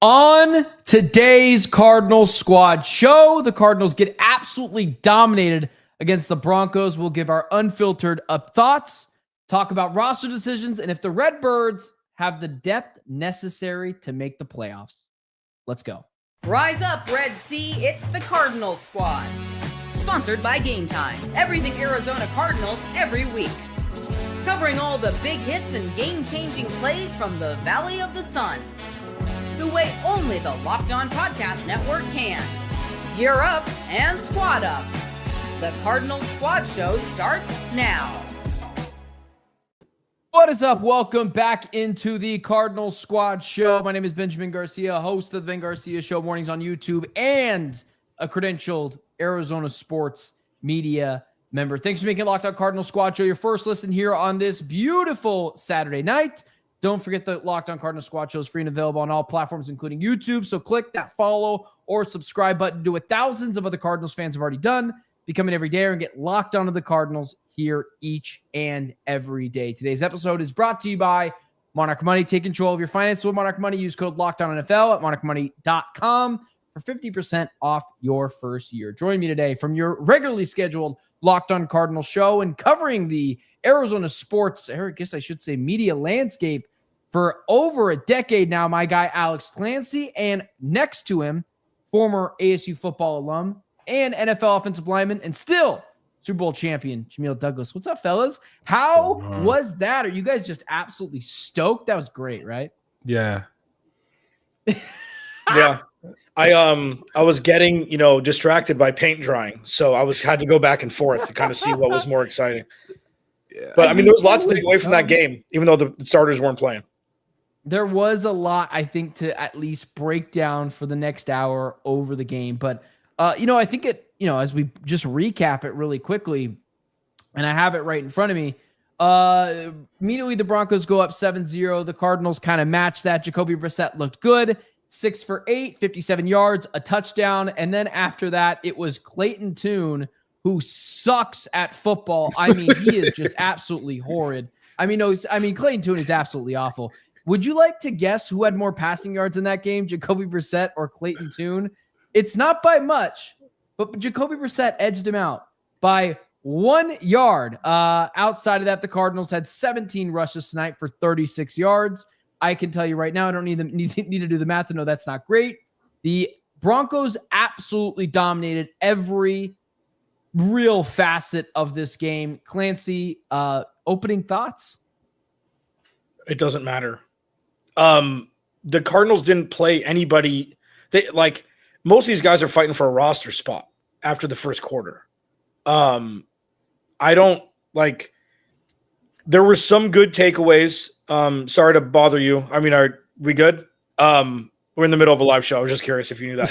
On today's Cardinals squad show, the Cardinals get absolutely dominated against the Broncos. We'll give our unfiltered up thoughts, talk about roster decisions, and if the Redbirds have the depth necessary to make the playoffs. Let's go. Rise up, Red Sea. It's the Cardinals squad. Sponsored by Game Time. Everything Arizona Cardinals every week. Covering all the big hits and game-changing plays from the Valley of the Sun. The way only the Locked On Podcast Network can. Gear up and squad up. The Cardinals Squad Show starts now. What is up? Welcome back into the Cardinals Squad Show. My name is Benjamin Garcia, host of the Ben Garcia Show mornings on YouTube and a credentialed Arizona sports media member. Thanks for making Locked On Cardinals Squad Show your first listen here on this beautiful Saturday night. Don't forget the Locked On Cardinals Squad Show is free and available on all platforms, including YouTube. So click that follow or subscribe button. Do what thousands of other Cardinals fans have already done. Become an everydayer and get locked onto the Cardinals here each and every day. Today's episode is brought to you by Monarch Money. Take control of your finances with Monarch Money. Use code LOCKEDONNFL at monarchmoney.com for 50% off your first year. Join me today from your regularly scheduled Locked On Cardinals show and covering the Arizona sports, I guess I should say media landscape for over a decade now, my guy Alex Clancy, and next to him, former ASU football alum and NFL offensive lineman and still Super Bowl champion, Jamil Douglas. What's up, fellas? How was that? Are you guys just absolutely stoked? That was great, right? Yeah. Yeah. I was getting, distracted by paint drying. So I had to go back and forth to kind of see what was more exciting. Yeah. But I mean, there was lots to take away from that game, even though the starters weren't playing. There was a lot, I think, to at least break down for the next hour over the game. But, I think as we just recap it really quickly, and I have it right in front of me, immediately the Broncos go up 7-0. The Cardinals kind of match that. Jacoby Brissett looked good. 6 for 8, 57 yards, a touchdown. And then after that, it was Clayton Tune, who sucks at football. I mean, he is just absolutely horrid. Clayton Tune is absolutely awful. Would you like to guess who had more passing yards in that game, Jacoby Brissett or Clayton Tune? It's not by much, but Jacoby Brissett edged him out by 1 yard. Outside of that, the Cardinals had 17 rushes tonight for 36 yards. I can tell you right now, I don't need to do the math to know that's not great. The Broncos absolutely dominated every real facet of this game. Clancy, opening thoughts? It doesn't matter. The Cardinals didn't play anybody. Most of these guys are fighting for a roster spot after the first quarter. There were some good takeaways. Sorry to bother you. I mean, are we good? We're in the middle of a live show. I was just curious if you knew that.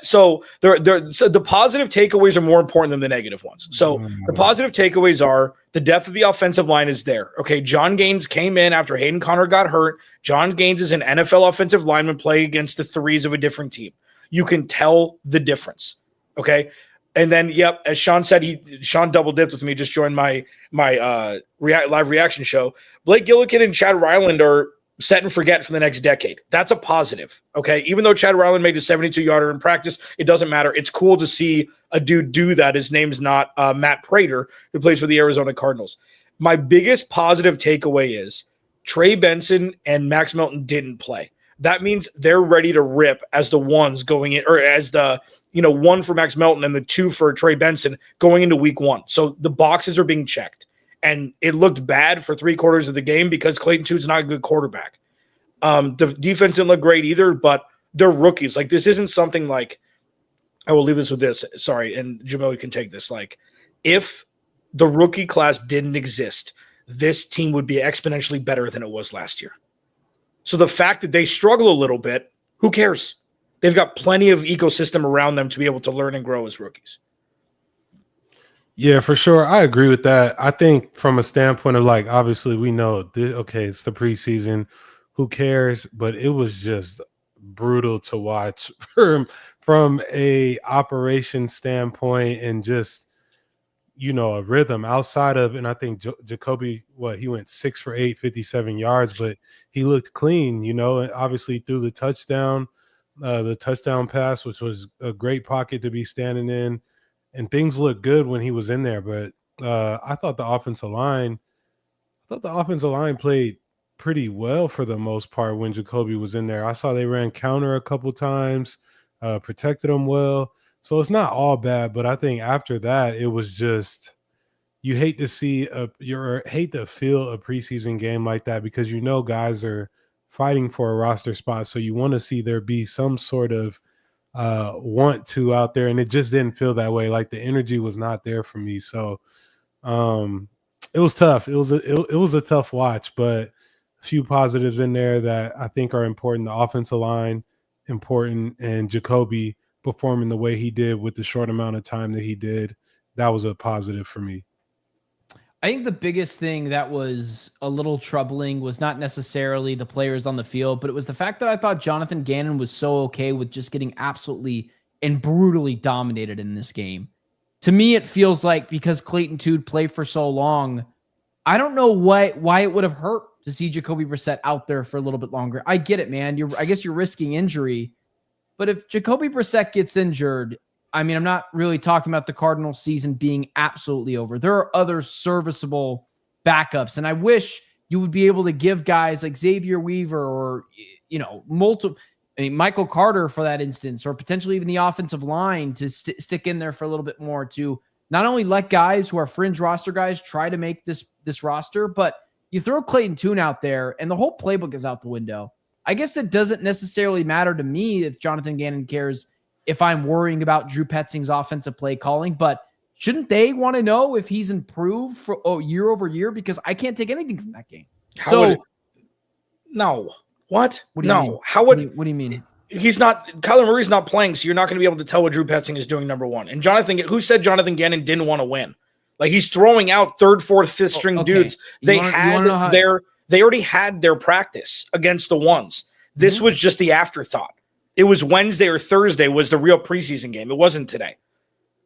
So the positive takeaways are more important than the negative ones. So the positive takeaways are the depth of the offensive line is there. Okay, John Gaines came in after Hayden Conner got hurt. John Gaines is an NFL offensive lineman playing against the threes of a different team. You can tell the difference. Okay, and then as Sean said, Sean double dipped with me. Just joined my live reaction show. Blake Gilliken and Chad Ryland are set and forget for the next decade. That's a positive, okay? Even though Chad Ryland made a 72-yarder in practice, it doesn't matter. It's cool to see a dude do that. His name's not Matt Prater, who plays for the Arizona Cardinals. My biggest positive takeaway is Trey Benson and Max Melton didn't play. That means they're ready to rip as the ones going in, or as the, one for Max Melton and the 2 for Trey Benson going into week 1. So the boxes are being checked. And it looked bad for 3 quarters of the game because Clayton Tune's not a good quarterback. The defense didn't look great either, but they're rookies. This isn't something I will leave this with this. Sorry, and Jamil, you can take this. If the rookie class didn't exist, this team would be exponentially better than it was last year. So the fact that they struggle a little bit, who cares? They've got plenty of ecosystem around them to be able to learn and grow as rookies. Yeah, for sure. I agree with that. I think from a standpoint of obviously we know, it's the preseason. Who cares? But it was just brutal to watch from a operation standpoint and just a rhythm outside of, and I think Jacoby, he went 6 for 8, 57 yards, but he looked clean, and obviously threw the touchdown pass, which was a great pocket to be standing in, and things looked good when he was in there. But I thought the offensive line played pretty well for the most part when Jacoby was in there. I saw they ran counter a couple times, protected him well. So it's not all bad, but I think after that, it was just you hate to feel a preseason game like that because guys are fighting for a roster spot. So you want to see there be some sort of want to out there, and it just didn't feel that way. Like the energy was not there for me. So it was tough. It was a tough watch, but a few positives in there that I think are important. The offensive line, important, and Jacoby performing the way he did with the short amount of time that he did. That was a positive for me. I think the biggest thing that was a little troubling was not necessarily the players on the field, but it was the fact that I thought Jonathan Gannon was so okay with just getting absolutely and brutally dominated in this game. To me, it feels like because Clayton Tune played for so long, I don't know why it would have hurt to see Jacoby Brissett out there for a little bit longer. I get it, man. I guess you're risking injury. But if Jacoby Brissett gets injured, I mean, I'm not really talking about the Cardinals season being absolutely over. There are other serviceable backups. And I wish you would be able to give guys like Xavier Weaver or, Michael Carter for that instance, or potentially even the offensive line to stick in there for a little bit more to not only let guys who are fringe roster guys try to make this roster, but you throw Clayton Tune out there and the whole playbook is out the window. I guess it doesn't necessarily matter to me if Jonathan Gannon cares if I'm worrying about Drew Petzing's offensive play calling, but shouldn't they want to know if he's improved for year over year? Because I can't take anything from that game. No. What? What do you mean? What do you mean? Kyler Murray's not playing, so you're not going to be able to tell what Drew Petzing is doing, number one. And who said Jonathan Gannon didn't want to win? Like, he's throwing out third, fourth, fifth string dudes. They already had their practice against the ones. This was just the afterthought. It was Wednesday or Thursday was the real preseason game. It wasn't today.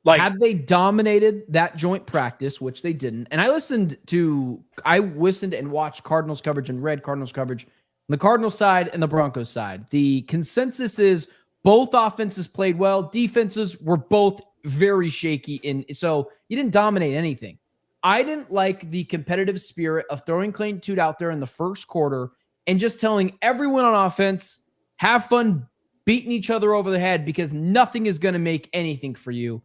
Like, had they dominated that joint practice, which they didn't, and I listened and watched Cardinals coverage and read Cardinals coverage on the Cardinals side and the Broncos side. The consensus is both offenses played well. Defenses were both very shaky. So you didn't dominate anything. I didn't like the competitive spirit of throwing Clayton Tune out there in the first quarter and just telling everyone on offense, have fun beating each other over the head because nothing is going to make anything for you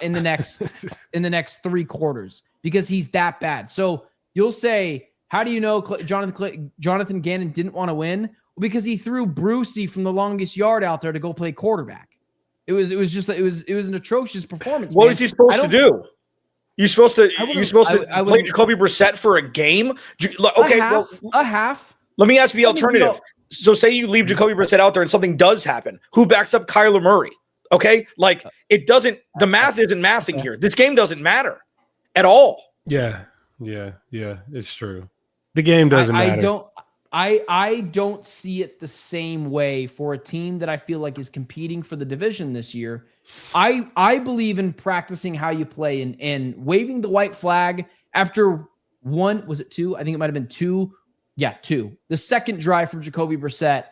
in the next 3 quarters because he's that bad. So you'll say, how do you know Jonathan Gannon didn't want to win? Well, because he threw Brucey from the longest yard out there to go play quarterback. It was an atrocious performance. What was he supposed to do? You're supposed to play Jacoby Brissett for a game? Okay, a half. Let me ask you the alternative. So say you leave Jacoby Brissett out there and something does happen. Who backs up Kyler Murray? Okay? Like, it doesn't – the math isn't mathing here. This game doesn't matter at all. Yeah. It's true. The game doesn't matter. I don't see it the same way for a team that I feel like is competing for the division this year. I believe in practicing how you play and waving the white flag after one. Was it 2? I think it might have been 2. Yeah, 2. The second drive from Jacoby Brissett,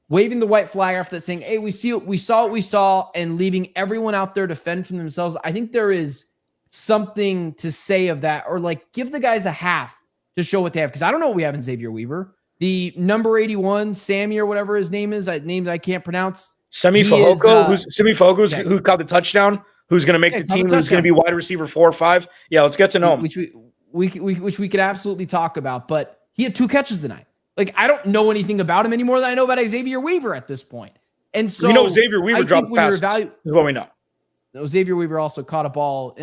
waving the white flag after that, saying, "Hey, we saw what we saw," and leaving everyone out there to fend for themselves. I think there is something to say of that, or like give the guys a half to show what they have. Because I don't know what we have in Xavier Weaver. The number 81, Sammy or whatever his name is, names I can't pronounce. Semi Fogo, who caught the touchdown, who's going to make the team, who's going to be wide receiver 4 or 5. Yeah, let's get to know him. Which we could absolutely talk about, but he had 2 catches tonight. Like, I don't know anything about him any more than I know about Xavier Weaver at this point. And so we know Xavier Weaver dropped passes. Is what we know. Xavier Weaver also caught a ball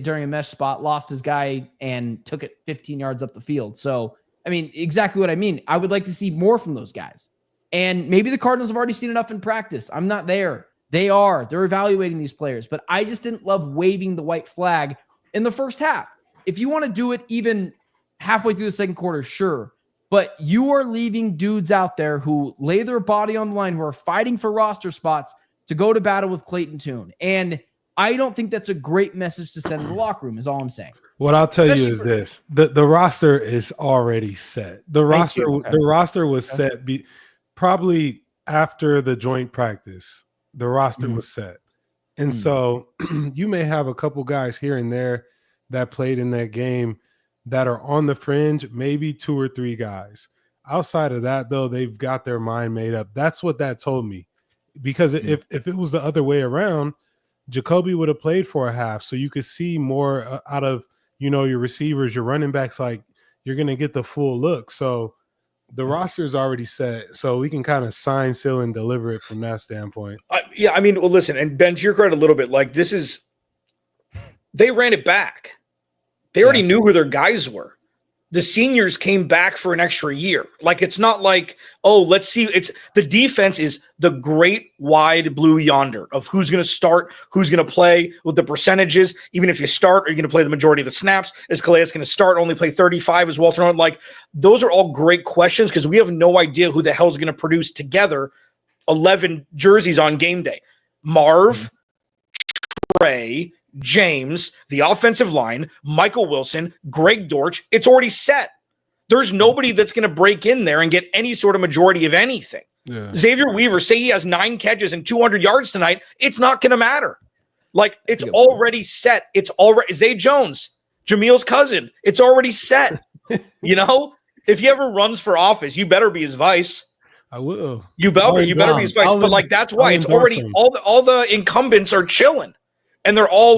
during a mesh spot, lost his guy, and took it 15 yards up the field. So, I mean, exactly what I mean. I would like to see more from those guys. And maybe the Cardinals have already seen enough in practice. I'm not there. They are. They're evaluating these players. But I just didn't love waving the white flag in the first half. If you want to do it even halfway through the second quarter, sure. But you are leaving dudes out there who lay their body on the line, who are fighting for roster spots to go to battle with Clayton Tune. And I don't think that's a great message to send in the locker room, is all I'm saying. What I'll tell you is this: the roster is already set. The roster was set probably after the joint practice. The roster was set, and so you may have a couple guys here and there that played in that game that are on the fringe, maybe 2 or 3 guys. Outside of that, though, they've got their mind made up. That's what that told me, because if it was the other way around, Jacoby would have played for a half, so you could see more out of your receivers, your running backs. Like, you're going to get the full look. So the roster is already set, so we can kind of sign, seal, and deliver it from that standpoint. Yeah, I mean, well, listen, and Ben, to your credit a little bit, like, they ran it back. They already knew who their guys were. The seniors came back for an extra year. Like, it's not like, oh, let's see. It's the defense is the great wide blue yonder of who's going to start, who's going to play, with the percentages. Even if you start, are you going to play the majority of the snaps? Is Calais going to start, only play 35? Is Walter on? Like, those are all great questions because we have no idea who the hell is going to produce together 11 jerseys on game day. Marv, Trey, James, the offensive line, Michael Wilson, Greg Dortch, it's already set. There's nobody that's going to break in there and get any sort of majority of anything. Yeah. Xavier Weaver, say he has 9 catches and 200 yards tonight, it's not going to matter. Like, it's already set. It's already Zay Jones, Jamil's cousin. It's already set. If he ever runs for office, you better be his vice. I will. You better be his vice. But like, that's why it's already all the incumbents are chilling. And they're all,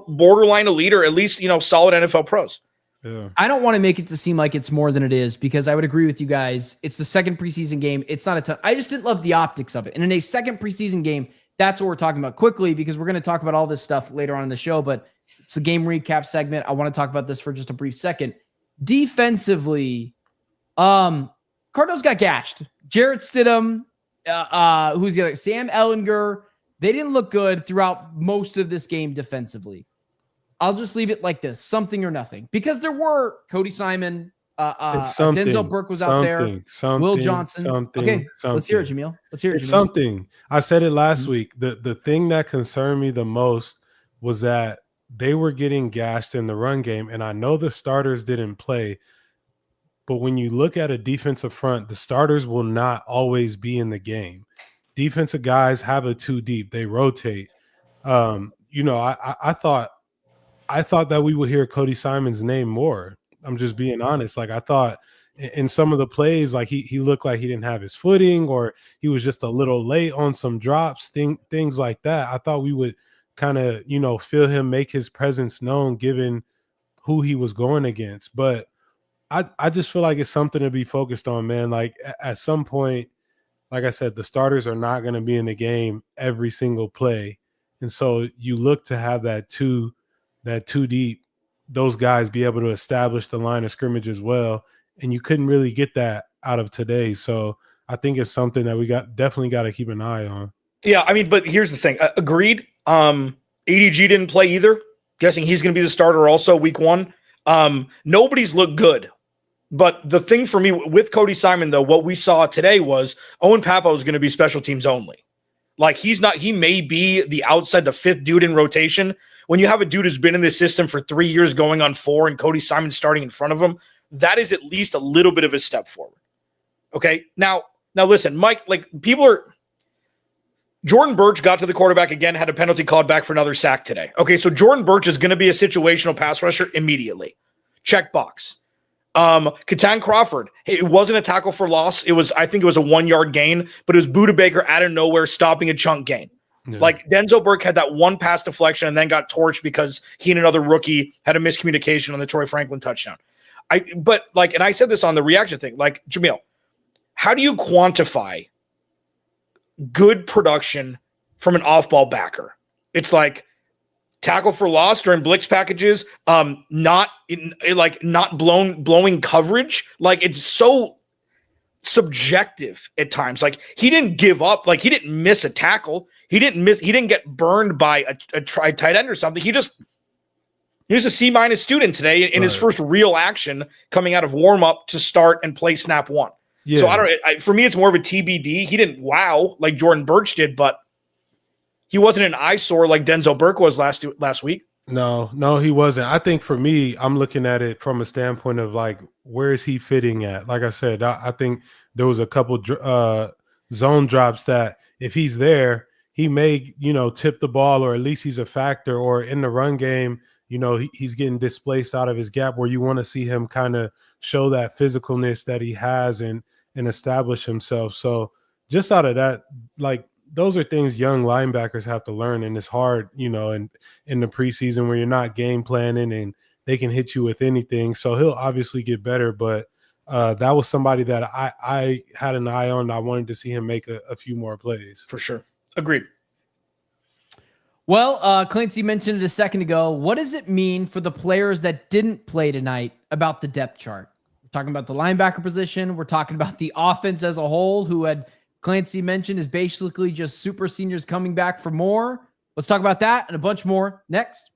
borderline elite or at least, solid NFL pros. Yeah. I don't want to make it to seem like it's more than it is, because I would agree with you guys. It's the second preseason game. It's not a ton. I just didn't love the optics of it. And in a second preseason game, that's what we're talking about quickly, because we're going to talk about all this stuff later on in the show. But it's a game recap segment. I want to talk about this for just a brief second. Defensively, Cardinals got gashed. Jarrett Stidham, who's the other? Sam Ehlinger. They didn't look good throughout most of this game defensively. I'll just leave it like this: something or nothing. Because there were Cody Simon, Denzel Burke was out there, Will Johnson. Okay, let's hear it, Jamil. Let's hear it. It's something. I said it last week. The thing that concerned me the most was that they were getting gashed in the run game, and I know the starters didn't play. But when you look at a defensive front, the starters will not always be in the game. Defensive guys have a 2 deep. They rotate. I thought that we would hear Cody Simon's name more. I'm just being honest. Like, I thought in some of the plays, like he looked like he didn't have his footing, or he was just a little late on some drops, things like that. I thought we would kind of, feel him make his presence known given who he was going against. But I just feel like it's something to be focused on, man. Like, at some point, like I said, the starters are not going to be in the game every single play. And so you look to have that two deep, those guys be able to establish the line of scrimmage as well. And you couldn't really get that out of today. So I think it's something that we definitely got to keep an eye on. Yeah, I mean, but here's the thing. Agreed. ADG didn't play either. Guessing he's going to be the starter also week 1. Nobody's looked good. But the thing for me with Cody Simon, though, what we saw today was Owen Pappo is going to be special teams only. Like, he may be the outside, the 5th dude in rotation. When you have a dude who's been in this system for 3 years going on 4 and Cody Simon starting in front of him, that is at least a little bit of a step forward. Okay. Now listen, Mike, like, Jordan Birch got to the quarterback again, had a penalty called back for another sack today. Okay. So Jordan Birch is going to be a situational pass rusher immediately. Check box. Katan Crawford, it wasn't a tackle for loss. I think it was a 1-yard gain, but it was Buda Baker out of nowhere stopping a chunk gain. Yeah. Like, Denzel Burke had that one pass deflection and then got torched because he and another rookie had a miscommunication on the Troy Franklin touchdown. And I said this on the reaction thing, like, Jamil, how do you quantify good production from an off-ball backer? It's like, tackle for loss during blitz packages, not blowing coverage. Like, it's so subjective at times. Like, he didn't give up. Like, he didn't miss a tackle. He didn't get burned by a tight end or something. He was a C- student today in his first real action coming out of warm up to start and play snap 1. Yeah. So for me, it's more of a TBD. He didn't wow like Jordan Birch did, but He wasn't an eyesore like Denzel Burke was last week. No, he wasn't. I think for me, I'm looking at it from a standpoint of like, where is he fitting at? Like I said, I think there was a couple zone drops that if he's there, he may, tip the ball, or at least he's a factor, or in the run game, he's getting displaced out of his gap, where you want to see him kind of show that physicalness that he has and establish himself. So just out of that, like, those are things young linebackers have to learn, and it's hard, in the preseason where you're not game planning and they can hit you with anything. So he'll obviously get better, but that was somebody that I had an eye on. I wanted to see him make a few more plays. For sure. Agreed. Well, Clancy mentioned it a second ago. What does it mean for the players that didn't play tonight about the depth chart? We're talking about the linebacker position. We're talking about the offense as a whole, who had Clancy mentioned is basically just super seniors coming back for more. Let's talk about that and a bunch more next.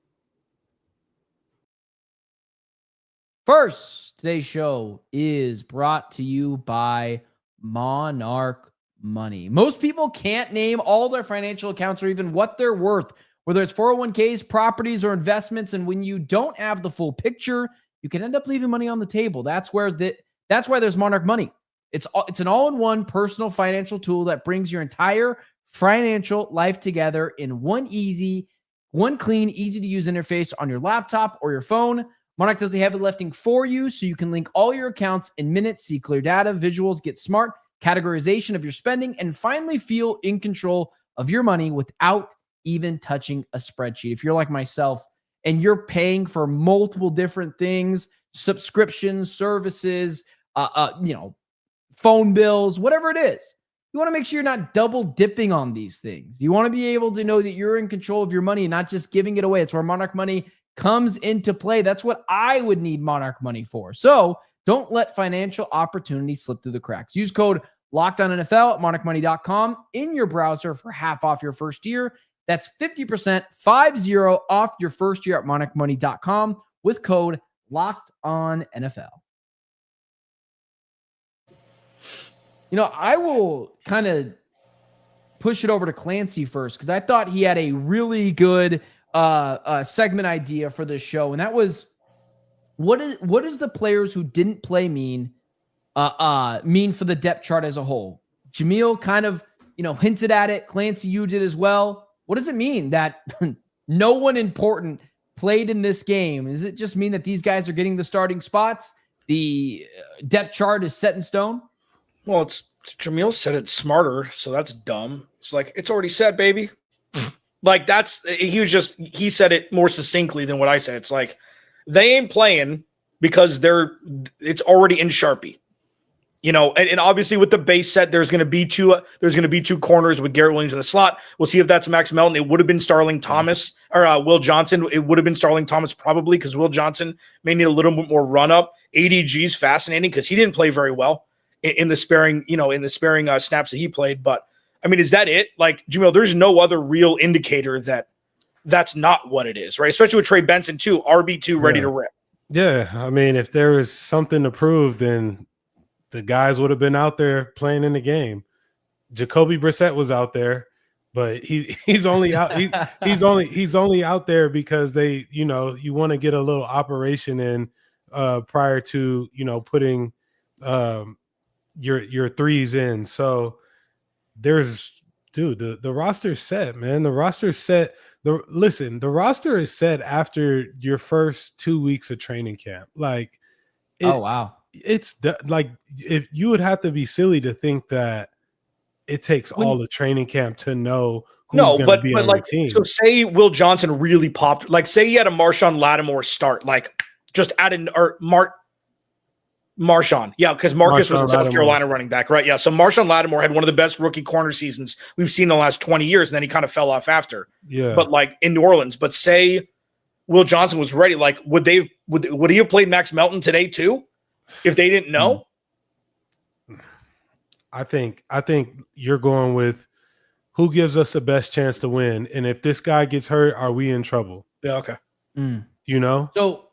First, today's show is brought to you by Monarch Money. Most people can't name all their financial accounts or even what they're worth, whether it's 401ks, properties, or investments. And when you don't have the full picture, you can end up leaving money on the table. That's why there's Monarch Money. It's an all-in-one personal financial tool that brings your entire financial life together in one clean, easy-to-use interface on your laptop or your phone. Monarch does the heavy lifting for you, so you can link all your accounts in minutes, see clear data, visuals, get smart categorization of your spending, and finally feel in control of your money without even touching a spreadsheet. If you're like myself and you're paying for multiple different things, subscriptions, services, phone bills, whatever it is, you want to make sure you're not double dipping on these things. You want to be able to know that you're in control of your money and not just giving it away. It's where Monarch Money comes into play. That's what I would need Monarch Money for. So don't let financial opportunities slip through the cracks. Use code LOCKEDONNFL at monarchmoney.com in your browser for half off your first year. That's 50%, 50 off your first year at monarchmoney.com with code LOCKEDONNFL. I will kind of push it over to Clancy first, because I thought he had a really good segment idea for this show, and that was what does the players who didn't play mean for the depth chart as a whole? Jamil kind of hinted at it. Clancy, you did as well. What does it mean that no one important played in this game? Does it just mean that these guys are getting the starting spots? The depth chart is set in stone? Well, Jamil said it smarter, so that's dumb. It's like, it's already set, baby. Like, he said it more succinctly than what I said. It's like, they ain't playing because it's already in Sharpie. And obviously with the base set, there's going to be two corners with Garrett Williams in the slot. We'll see if that's Max Melton. It would have been Starling Thomas or Will Johnson. It would have been Starling Thomas probably, because Will Johnson may need a little bit more run up. ADG is fascinating because he didn't play very well in the sparing snaps that he played. But I mean, is that it? Like, Jamil, there's no other real indicator that that's not what it is, right? Especially with Trey Benson too, RB2 ready to rip. Yeah, I mean, if there was something to prove, then the guys would have been out there playing in the game. Jacoby Brissett was out there, but he's only out. He's only out there because they, you want to get a little operation in prior to putting your threes in. So the roster's set, man. The roster's set. The roster is set after your first 2 weeks of training camp. Like, oh wow. It's like, if you would have to be silly to think that it takes all the training camp to know who's going to be on your team. So say Will Johnson really popped, like say he had a Marshawn Lattimore start, like just add in or Marshawn. Yeah, because Marcus was a South Carolina running back, right? Yeah. So Marshawn Lattimore had one of the best rookie corner seasons we've seen in the last 20 years, and then he kind of fell off after. Yeah. But like in New Orleans, but say Will Johnson was ready, like would he have played Max Melton today too? If they didn't know? I think you're going with who gives us the best chance to win. And if this guy gets hurt, are we in trouble? Yeah, okay. So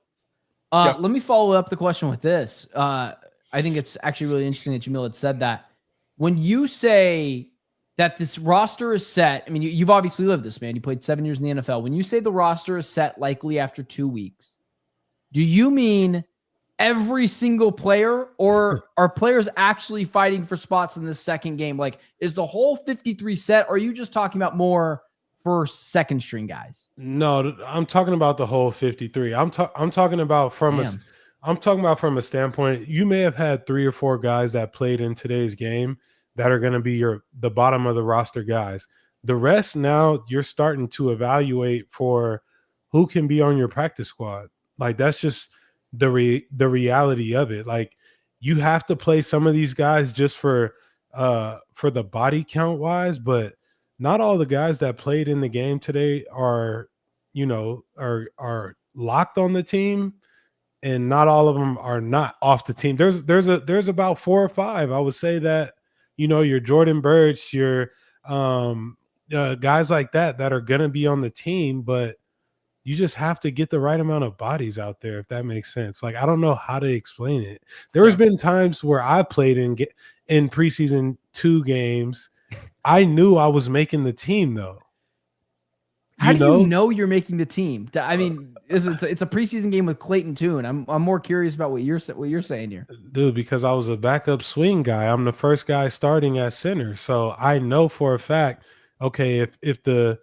let me follow up the question with this. I think it's actually really interesting that Jamil had said that. When you say that this roster is set. I mean, you've obviously lived this, man. You played 7 years in the NFL. When you say the roster is set likely after 2 weeks, do you mean every single player, or are players actually fighting for spots in this second game? Like, is the whole 53 set, or are you just talking about more for second string guys? No, I'm talking about the whole 53. I'm talking about from a standpoint. You may have had 3 or 4 guys that played in today's game that are going to be the bottom of the roster guys. The rest, now you're starting to evaluate for who can be on your practice squad. Like, that's just the reality of it. Like, you have to play some of these guys just for the body count wise, but not all the guys that played in the game today are locked on the team, and not all of them are not off the team. There's about 4 or 5. I would say that, your Jordan Birch, your guys like that are going to be on the team, but you just have to get the right amount of bodies out there, if that makes sense. Like, I don't know how to explain it. There's been times where I played in preseason 2 games. I knew I was making the team, though. How do you know you're making the team? I mean, it's a preseason game with Clayton Tune. I'm more curious about what you're saying here, dude. Because I was a backup swing guy. I'm the first guy starting at center, so I know for a fact. Okay, if the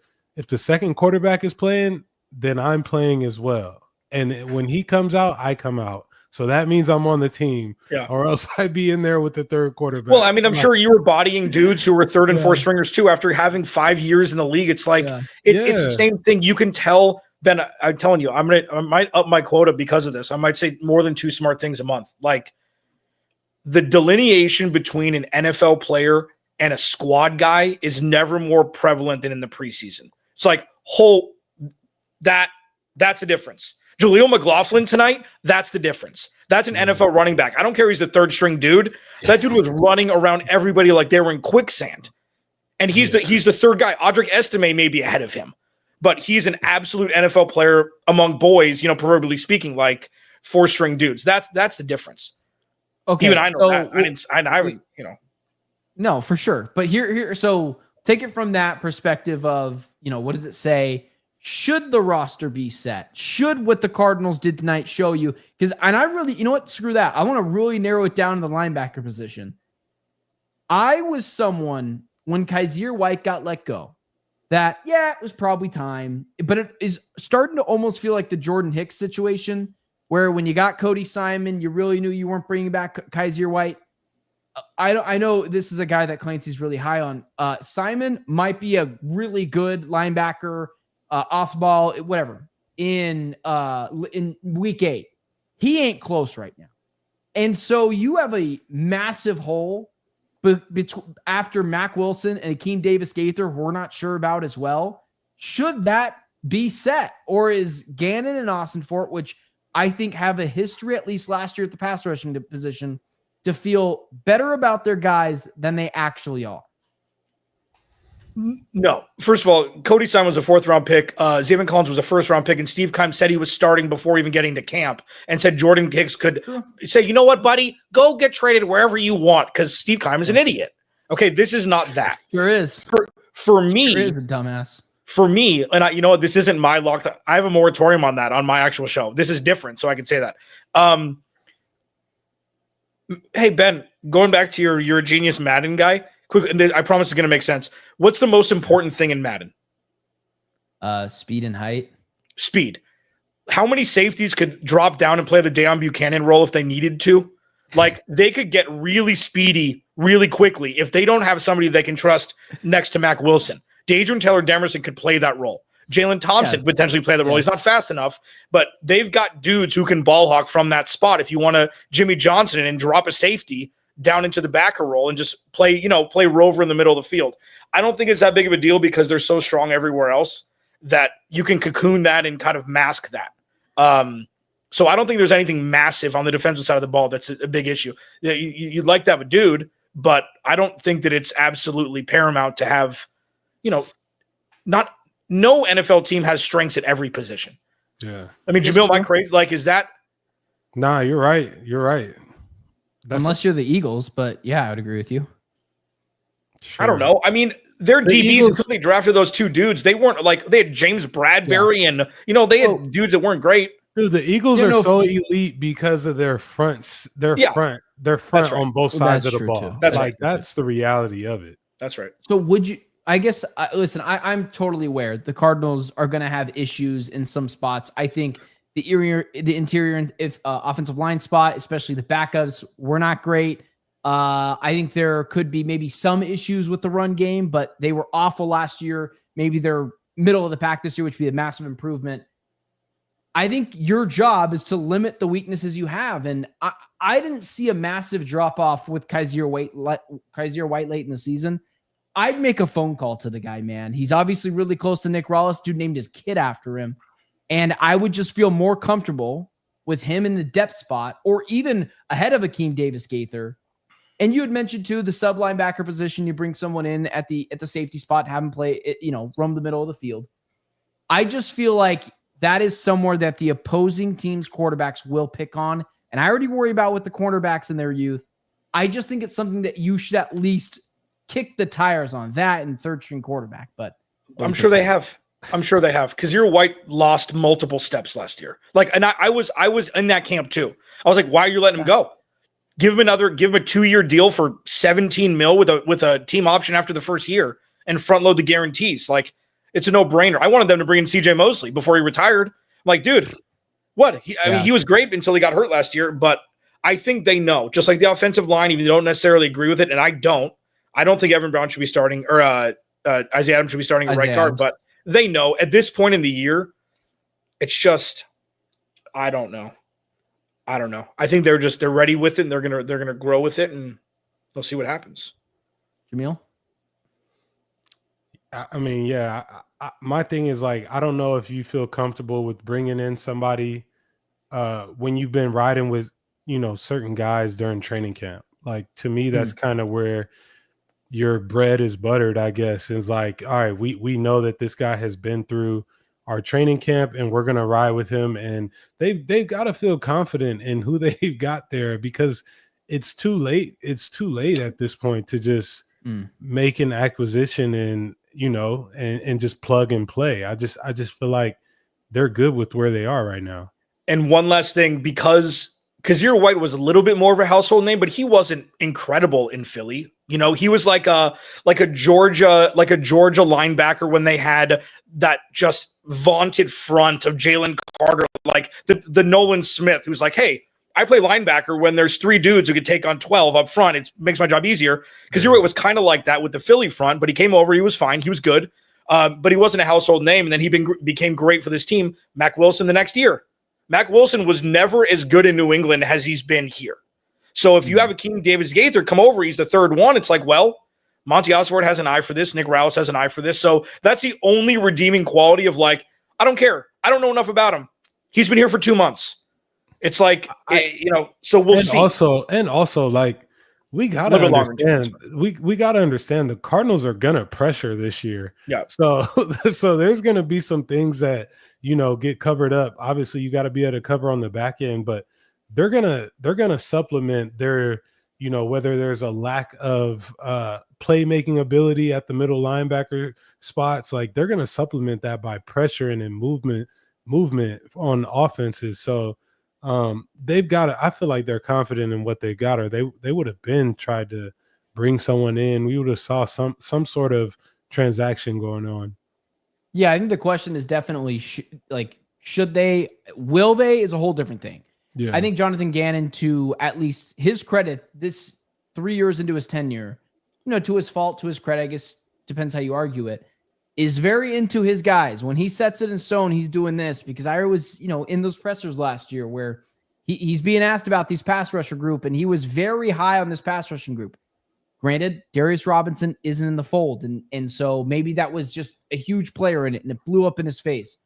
second quarterback is playing, then I'm playing as well. And when he comes out, I come out. So that means I'm on the team, or else I'd be in there with the third quarterback. Well, I mean, I'm sure you were bodying dudes who were 3rd and 4th stringers too. After having 5 years in the league, it's like it's the same thing. You can tell, Ben. I'm telling you, I might up my quota because of this. I might say more than 2 smart things a month. Like, the delineation between an NFL player and a squad guy is never more prevalent than in the preseason. It's like that's the difference. Jaleel McLaughlin tonight, that's the difference. That's an NFL running back. I don't care if he's the 3rd string dude. That dude was running around everybody like they were in quicksand. And he's the 3rd guy. Audric Estime may be ahead of him, but he's an absolute NFL player among boys, proverbially speaking, like 4th string dudes. That's the difference. Okay. Even I know that. No, for sure. But here, so take it from that perspective of, what does it say? Should the roster be set? Should what the Cardinals did tonight show you? And I really, screw that. I want to really narrow it down to the linebacker position. I was someone, when Kaiser White got let go, that, it was probably time. But it is starting to almost feel like the Jordan Hicks situation, where when you got Cody Simon, you really knew you weren't bringing back Kaiser White. I know this is a guy that Clancy's really high on. Simon might be a really good linebacker, off ball, whatever, in week 8. He ain't close right now. And so you have a massive hole after Mac Wilson and Akeem Davis-Gaither, who we're not sure about as well. Should that be set? Or is Gannon and Austin Fort, which I think have a history, at least last year at the pass rushing position, to feel better about their guys than they actually are? No. First of all, Cody Simon was a 4th-round pick. Zaven Collins was a 1st-round pick, and Steve Keim said he was starting before even getting to camp, and said Jordan Hicks could say, you know what, buddy? Go get traded wherever you want, because Steve Keim is an idiot. Okay, this is not that. There is. For me. There is a dumbass. For me, and you know what? This isn't my lock. I have a moratorium on that on my actual show. This is different, so I can say that. Hey, Ben, going back to your genius Madden guy, quick, and I promise it's going to make sense. What's the most important thing in Madden? Speed and height. Speed. How many safeties could drop down and play the Deion Buchanan role if they needed to? Like, they could get really speedy really quickly if they don't have somebody they can trust next to Mac Wilson. Dadrian Taylor-Demerson could play that role. Jalen Thompson could potentially play that role. He's not fast enough, but they've got dudes who can ball hawk from that spot. If you want to Jimmy Johnson and drop a safety down into the backer role and just play rover in the middle of the field. I don't think it's that big of a deal because they're so strong everywhere else that you can cocoon that and kind of mask that. So I don't think there's anything massive on the defensive side of the ball that's a big issue. You'd like to have a dude, but I don't think that it's absolutely paramount to have, no NFL team has strengths at every position. Yeah. I mean, Jamil, am I crazy? Like, is that? Nah, you're right. You're right. Unless you're the Eagles, but yeah, I would agree with you. Sure. I don't know. I mean, their The DBs Eagles, until they drafted those two dudes, they weren't like they had James Bradbury and they had dudes that weren't great. dude, the Eagles You are know, so elite because of their fronts, their Yeah. front That's right. on both Well, sides that's of the true, ball. too. That's Like right. that's the reality of it. That's right. So would you? I guess. Listen, I'm totally aware the Cardinals are going to have issues in some spots. I think the interior, offensive line spot, especially the backups, were not great. I think there could be maybe some issues with the run game, but they were awful last year. Maybe they're middle of the pack this year, which would be a massive improvement. I think your job is to limit the weaknesses you have. And I didn't see a massive drop off with Kaiser White late in the season. I'd make a phone call to the guy, man. He's obviously really close to Nick Rawls. Dude named his kid after him. And I would just feel more comfortable with him in the depth spot or even ahead of Akeem Davis-Gaither. And you had mentioned too, the sub linebacker position, you bring someone in at the safety spot, have him play, roam the middle of the field. I just feel like that is somewhere that the opposing team's quarterbacks will pick on. And I already worry about with the cornerbacks in their youth. I just think it's something that you should at least kick the tires on that and third string quarterback. But I'm sure they have. Because your White lost multiple steps last year. And I was in that camp too. I was like, why are you letting him go? Give him a 2-year deal for $17 million with a team option after the first year and front load the guarantees. Like, it's a no-brainer. I wanted them to bring in CJ Mosley before he retired. I'm like, dude, what? I mean, he was great until he got hurt last year, but I think they know. Just like the offensive line, even if they don't necessarily agree with it, and I don't think Evan Brown should be starting, or Isaiah Adams should be starting at right guard, but they know at this point in the year, it's just, I don't know. I think they're ready with it, and they're gonna grow with it, and they'll see what happens. Jamil? I mean, yeah. My thing is like, I don't know if you feel comfortable with bringing in somebody when you've been riding with certain guys during training camp. Like, to me, that's kind of where your bread is buttered, I guess. It's like, all right, we know that this guy has been through our training camp and we're going to ride with him. And they've got to feel confident in who they've got there, because it's too late. It's too late at this point to just make an acquisition and just plug and play. I just feel like they're good with where they are right now. And one last thing, because Kazir White was a little bit more of a household name, but he wasn't incredible in Philly. He was like a Georgia linebacker when they had that just vaunted front of Jalen Carter, like the Nolan Smith, who's like, hey, I play linebacker when there's 3 dudes who could take on 12 up front. It makes my job easier. Kazir White was kind of like that with the Philly front, but he came over. He was fine. He was good. But he wasn't a household name. And then he became great for this team. Mack Wilson the next year. Mack Wilson was never as good in New England as he's been here. So if you have Akeem Davis-Gaither come over, he's the third one. It's like, well, Monty Osborne has an eye for this. Nick Rawls has an eye for this. So that's the only redeeming quality of like, I don't care. I don't know enough about him. He's been here for 2 months. It's like, so we'll see. Also, like, we gotta understand. We gotta understand the Cardinals are gonna pressure this year. Yeah. So there's gonna be some things that get covered up. Obviously, you got to be able to cover on the back end, but they're gonna supplement their whether there's a lack of playmaking ability at the middle linebacker spots. Like, they're gonna supplement that by pressuring and movement on offenses. So they've got to, I feel like they're confident in what they got, or they would have been tried to bring someone in. We would have saw some sort of transaction going on. Yeah, I think the question is definitely should they, will they, is a whole different thing. Yeah. I think Jonathan Gannon, to at least his credit, this 3 years into his tenure, to his fault, to his credit, I guess depends how you argue it, is very into his guys. When he sets it in stone, he's doing this, because I was, in those pressers last year where he's being asked about these pass rusher group, and he was very high on this pass rushing group. Granted, Darius Robinson isn't in the fold, and so maybe that was just a huge player in it, and it blew up in his face.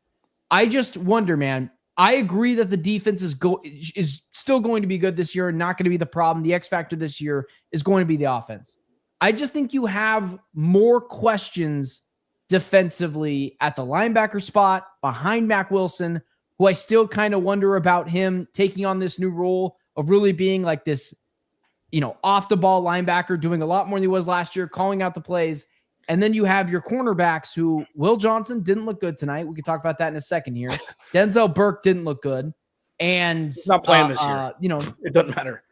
I just wonder, man. I agree that the defense is still going to be good this year and not going to be the problem. The X factor this year is going to be the offense. I just think you have more questions defensively at the linebacker spot behind Mack Wilson, who I still kind of wonder about him taking on this new role of really being like this off the ball linebacker doing a lot more than he was last year, calling out the plays. And then you have your cornerbacks who Will Johnson didn't look good tonight. We can talk about that in a second here. Denzel Burke didn't look good. And he's not playing this year. It doesn't matter.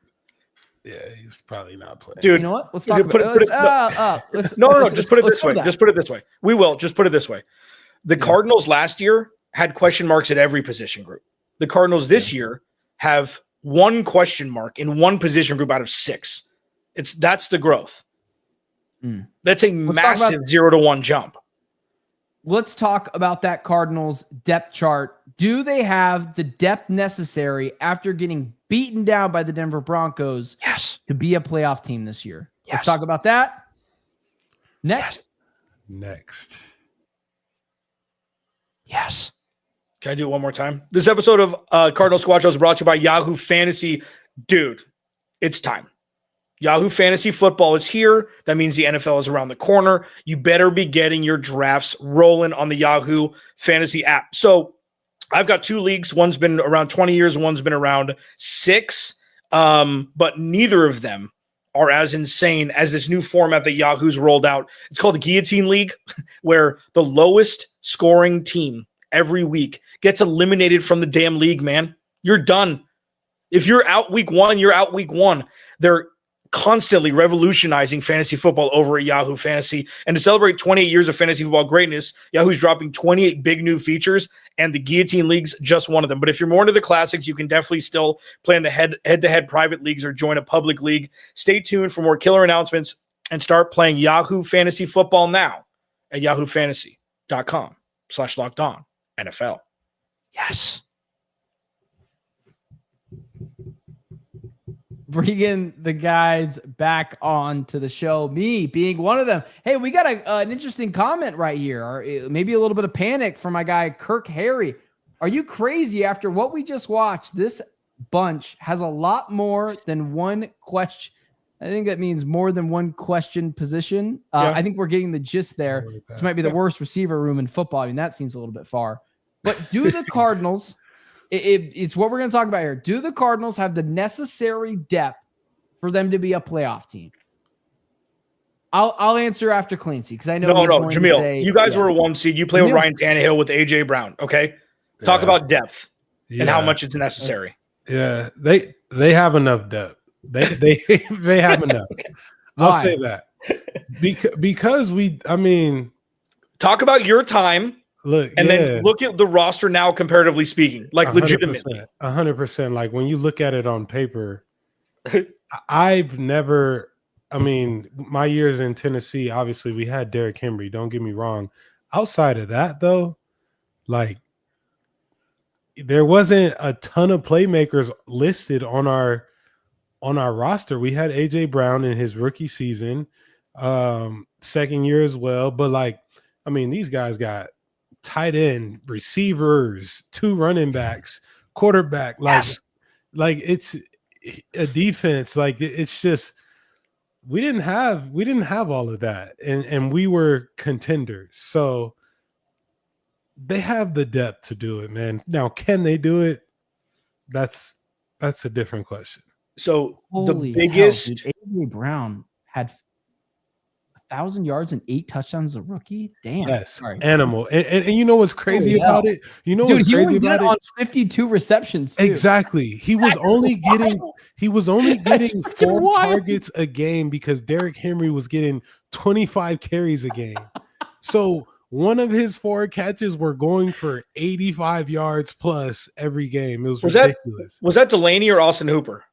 Yeah, he's probably not playing. Dude, you know what? Let's talk about it. No. Just put it this way. Just put it this way. We will. Just put it this way. The Cardinals last year had question marks at every position group. The Cardinals this year have one question mark in one position group out of 6. That's the growth. That's a massive 0-1 jump. Let's talk about that Cardinals depth chart. Do they have the depth necessary after getting beaten down by the Denver Broncos to be a playoff team this year? Yes. Let's talk about that next. Next. Yes. Can I do it one more time? This episode of Cardinal Squad Show is brought to you by Yahoo Fantasy. Dude, it's time. Yahoo Fantasy Football is here. That means the NFL is around the corner. You better be getting your drafts rolling on the Yahoo Fantasy app. So I've got 2 leagues. One's been around 20 years. One's been around 6. But neither of them are as insane as this new format that Yahoo's rolled out. It's called the Guillotine League, where the lowest scoring team every week gets eliminated from the damn league, man. You're done. If you're out week 1, you're out week 1. They're constantly revolutionizing fantasy football over at Yahoo Fantasy. And to celebrate 28 years of fantasy football greatness, Yahoo's dropping 28 big new features, and the Guillotine League's just one of them. But if you're more into the classics, you can definitely still play in the head-to-head private leagues or join a public league. Stay tuned for more killer announcements and start playing Yahoo Fantasy Football now at yahoofantasy.com/lockedonnFL. Yes. Bringing the guys back on to the show, me being one of them. Hey, we got an interesting comment right here, or maybe a little bit of panic from my guy, Kirk Harry. Are you crazy? After what we just watched, this bunch has a lot more than one question. I think that means more than one question position. I think we're getting the gist there. This might be the worst receiver room in football. I mean, that seems a little bit far. But do the Cardinals... It's what we're going to talk about here. Do the Cardinals have the necessary depth for them to be a playoff team? I'll answer after Clancy because I know. No, Jamil, you guys were a 1 seed. You play with Ryan Tannehill with AJ Brown. Okay, talk about depth and how much it's necessary. Yeah, they have enough depth. They have enough. I'll say that because talk about your time. Look, then look at the roster now, comparatively speaking, like 100%, legitimately. 100%. Like when you look at it on paper, my years in Tennessee, obviously we had Derrick Henry. Don't get me wrong. Outside of that, though, like there wasn't a ton of playmakers listed on our roster. We had AJ Brown in his rookie season, second year as well. But these guys got tight end, receivers, 2 running backs, quarterback, it's a defense. It's just we didn't have all of that, and we were contenders. So they have the depth to do it, man. Now, can they do it? That's a different question. So the biggest AJ Brown had 1,000 yards and 8 touchdowns as a rookie. Damn. Yes. Sorry. Animal. And you know what's crazy about it? You know what's crazy about it? On 52 receptions too. Exactly. He was only getting 4 targets a game because Derrick Henry was getting 25 carries a game. So one of his 4 catches were going for 85 yards plus every game. It was ridiculous. Was that Delaney or Austin Hooper?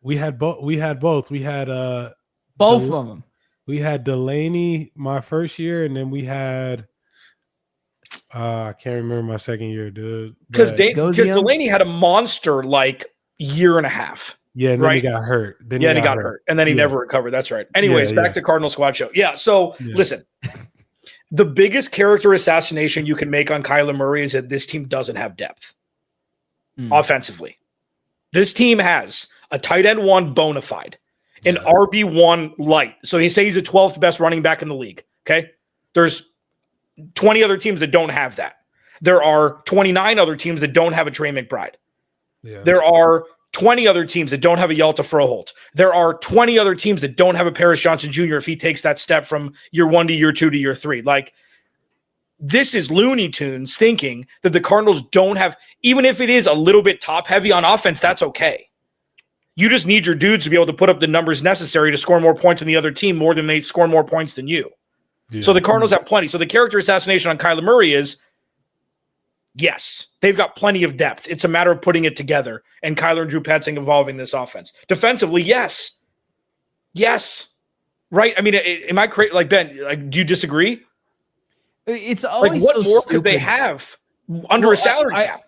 We had both. We had both of them. We had Delaney my first year, and then we had I can't remember my second year, dude. Because Delaney had a monster year and a half. Yeah, and then he got hurt. He got hurt. And then he never recovered. That's right. Anyways, back to Cardinal Squad Show. Yeah, so listen. The biggest character assassination you can make on Kyler Murray is that this team doesn't have depth offensively. This team has a tight end 1 bona fide. An RB1 light. So he says he's the 12th best running back in the league. Okay. There's 20 other teams that don't have that. There are 29 other teams that don't have a Trey McBride. Yeah. There are 20 other teams that don't have a Yalta Froholt. There are 20 other teams that don't have a Paris Johnson Jr. if he takes that step from year 1 to year 2 to year 3. Like, this is Looney Tunes thinking that the Cardinals don't have, even if it is a little bit top heavy on offense, that's okay. You just need your dudes to be able to put up the numbers necessary to score more points than the other team, more than they score more points than you. Yeah. So the Cardinals have plenty. So the character assassination on Kyler Murray is, yes, they've got plenty of depth. It's a matter of putting it together and Kyler and Drew Petzing evolving this offense. Defensively, yes. Yes. Right? I mean, am I crazy? Like, Ben, like, do you disagree? It's always like, what so more stupid. could they have under a salary cap?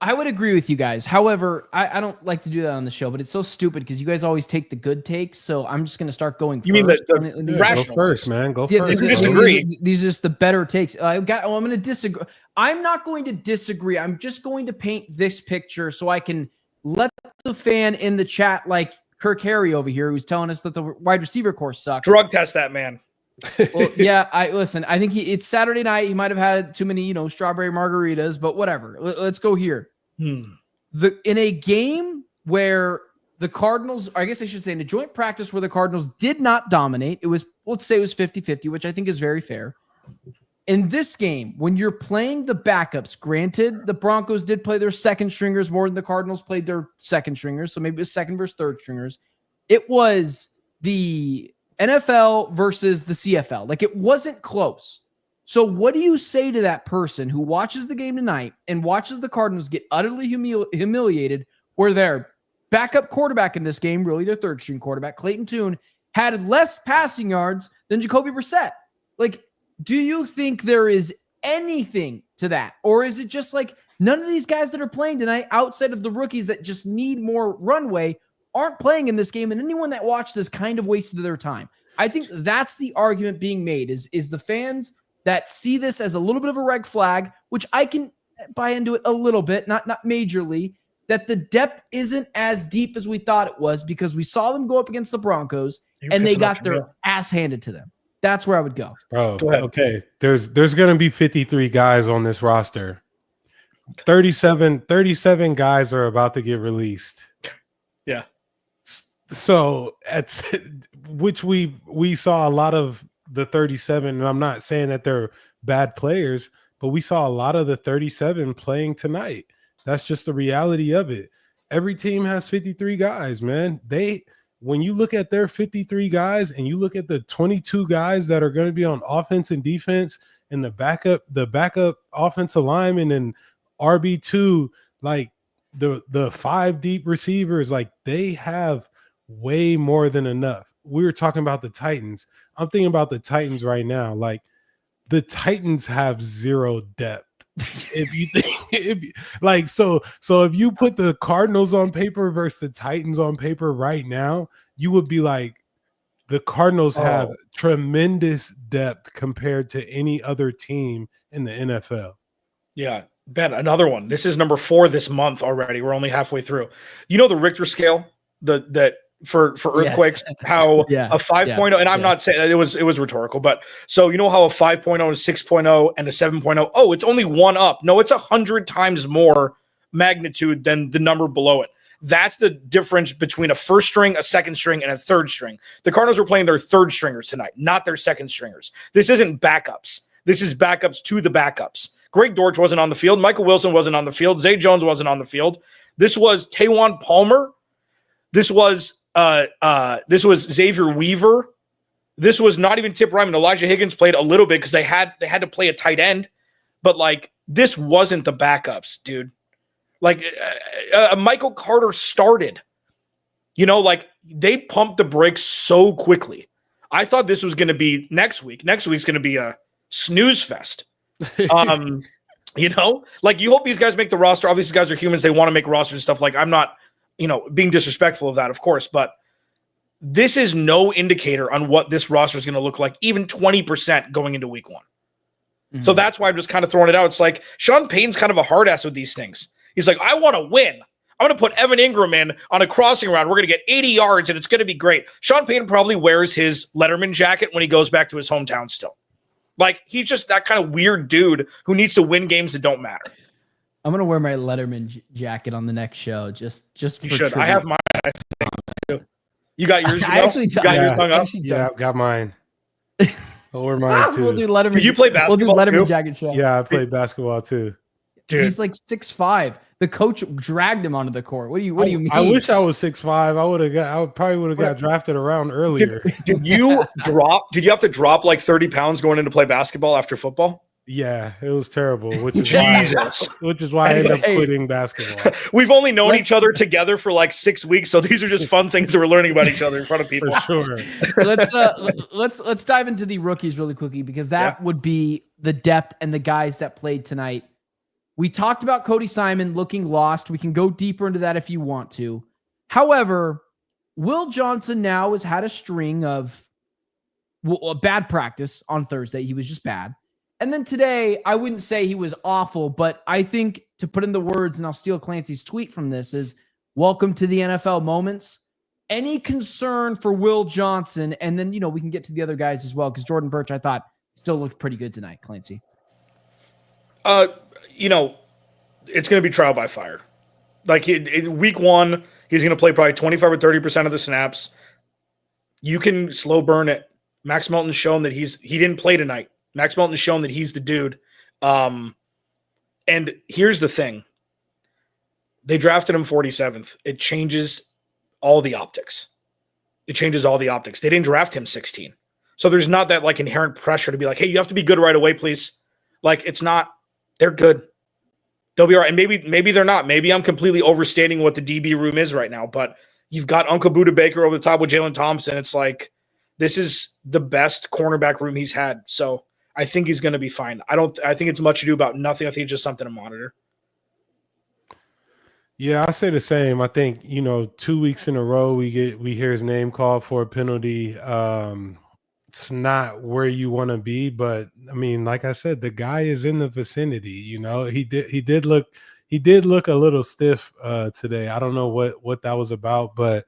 I would agree with you guys. However, I don't like to do that on the show, but it's so stupid because you guys always take the good takes. So I'm just going to start going you first. You mean the rational? Go first, man. Go first. These are just the better takes. I'm going to disagree. I'm not going to disagree. I'm just going to paint this picture so I can let the fan in the chat, like Kirk Harry over here, who's telling us that the wide receiver course sucks. Drug test that man. Well, yeah, listen. I think it's Saturday night. He might have had too many, strawberry margaritas, but whatever. Let's go here. In a game where the Cardinals, I guess I should say in a joint practice where the Cardinals did not dominate, let's say it was 50-50, which I think is very fair. In this game, when you're playing the backups, granted, the Broncos did play their second stringers more than the Cardinals played their second stringers, so maybe it was second versus third stringers. It was the NFL versus the CFL. Like, it wasn't close. So what do you say to that person who watches the game tonight and watches the Cardinals get utterly humiliated, where their backup quarterback in this game, really their third string quarterback, Clayton Tune, had less passing yards than Jacoby Brissett? Like, do you think there is anything to that? Or is it just like none of these guys that are playing tonight, outside of the rookies that just need more runway, aren't playing in this game, and anyone that watched this kind of wasted their time? I think that's the argument being made, is the fans that see this as a little bit of a red flag, which I can buy into it a little bit, not majorly, that the depth isn't as deep as we thought it was because we saw them go up against the Broncos and they got their ass handed to them. That's where I would go. Bro, okay. There's going to be 53 guys on this roster. 37 guys are about to get released. Yeah. So which we saw a lot of the 37, and I'm not saying that they're bad players, but we saw a lot of the 37 playing tonight. That's just the reality of it. Every team has 53 guys, man. When you look at their 53 guys and you look at the 22 guys that are going to be on offense and defense and the backup offensive lineman and RB2, like the 5 deep receivers, like they have way more than enough. We were talking about the Titans. I'm thinking about the Titans right now. Like, the Titans have zero depth. If you think, so if you put the Cardinals on paper versus the Titans on paper right now, you would be like, the Cardinals have tremendous depth compared to any other team in the NFL. Yeah. Ben, another one. This is number 4 this month already. We're only halfway through. You know the Richter scale that for earthquakes, yes. How a 5.0, and I'm not saying it was rhetorical, but so you know how a 5.0, a 6.0, and a 7.0, oh, it's only one up. No, it's 100 times more magnitude than the number below it. That's the difference between a first string, a second string, and a third string. The Cardinals are playing their third stringers tonight, not their second stringers. This isn't backups. This is backups to the backups. Greg Dortch wasn't on the field. Michael Wilson wasn't on the field. Zay Jones wasn't on the field. This was Tawan Palmer. This was Xavier Weaver. This was not even Tip Ryman. Elijah Higgins played a little bit because they had to play a tight end, but like this wasn't the backups, dude. Like Michael Carter started. Like they pumped the brakes so quickly. I thought this was going to be next week. Next week's going to be a snooze fest. Like you hope these guys make the roster. Obviously, these guys are humans. They want to make rosters and stuff. Like I'm not, being disrespectful of that, of course, but this is no indicator on what this roster is going to look like, even 20% going into week 1. Mm-hmm. So that's why I'm just kind of throwing it out. It's like Sean Payton's kind of a hard ass with these things. He's like, I want to win. I'm going to put Evan Ingram in on a crossing route. We're going to get 80 yards and it's going to be great. Sean Payton probably wears his Letterman jacket when he goes back to his hometown still. Like he's just that kind of weird dude who needs to win games that don't matter. I'm gonna wear my Letterman jacket on the next show. Just You for should. tribute. I have mine. I think too. You got yours. I actually you got yours hung up. Yeah, I've got mine. I'll wear mine too. We'll do Letterman. Did you play basketball We'll do Letterman too? jacket show. Yeah, I played basketball too. Dude. He's like 6'5". The coach dragged him onto the court. What do you mean? I wish I was 6'5". I probably would have got drafted around earlier. Did you drop? Did you have to drop like 30 pounds going in to play basketball after football? Yeah, it was terrible, which is Jesus. why I ended up quitting basketball. We've only known each other together for like 6 weeks, so these are just fun things that we're learning about each other in front of people. For sure. Let's dive into the rookies really quickly, because that would be the depth and the guys that played tonight. We talked about Cody Simon looking lost. We can go deeper into that if you want to. However, Will Johnson now has had a string of a bad practice on Thursday. He was just bad. And then today, I wouldn't say he was awful, but I think, to put in the words, and I'll steal Clancy's tweet from this, is welcome to the NFL moments. Any concern for Will Johnson? And then, we can get to the other guys as well, because Jordan Birch, I thought, still looked pretty good tonight, Clancy. It's going to be trial by fire. Like in week one, he's going to play probably 25 or 30% of the snaps. You can slow burn it. Max Melton's shown that he didn't play tonight. Max Melton's shown that he's the dude. And here's the thing. They drafted him 47th. It changes all the optics. They didn't draft him 16. So there's not that like inherent pressure to be like, hey, you have to be good right away, please. Like it's not. They're good. They'll be all right. And maybe they're not. Maybe I'm completely overstating what the DB room is right now. But you've got Uncle Buda Baker over the top with Jalen Thompson. It's like this is the best cornerback room he's had. So I think he's going to be fine. I think it's much ado about nothing. I think it's just something to monitor. Yeah, I say the same. I think 2 weeks in a row we hear his name called for a penalty. It's not where you want to be, but I mean, like I said, the guy is in the vicinity. He did look a little stiff today. I don't know what that was about, but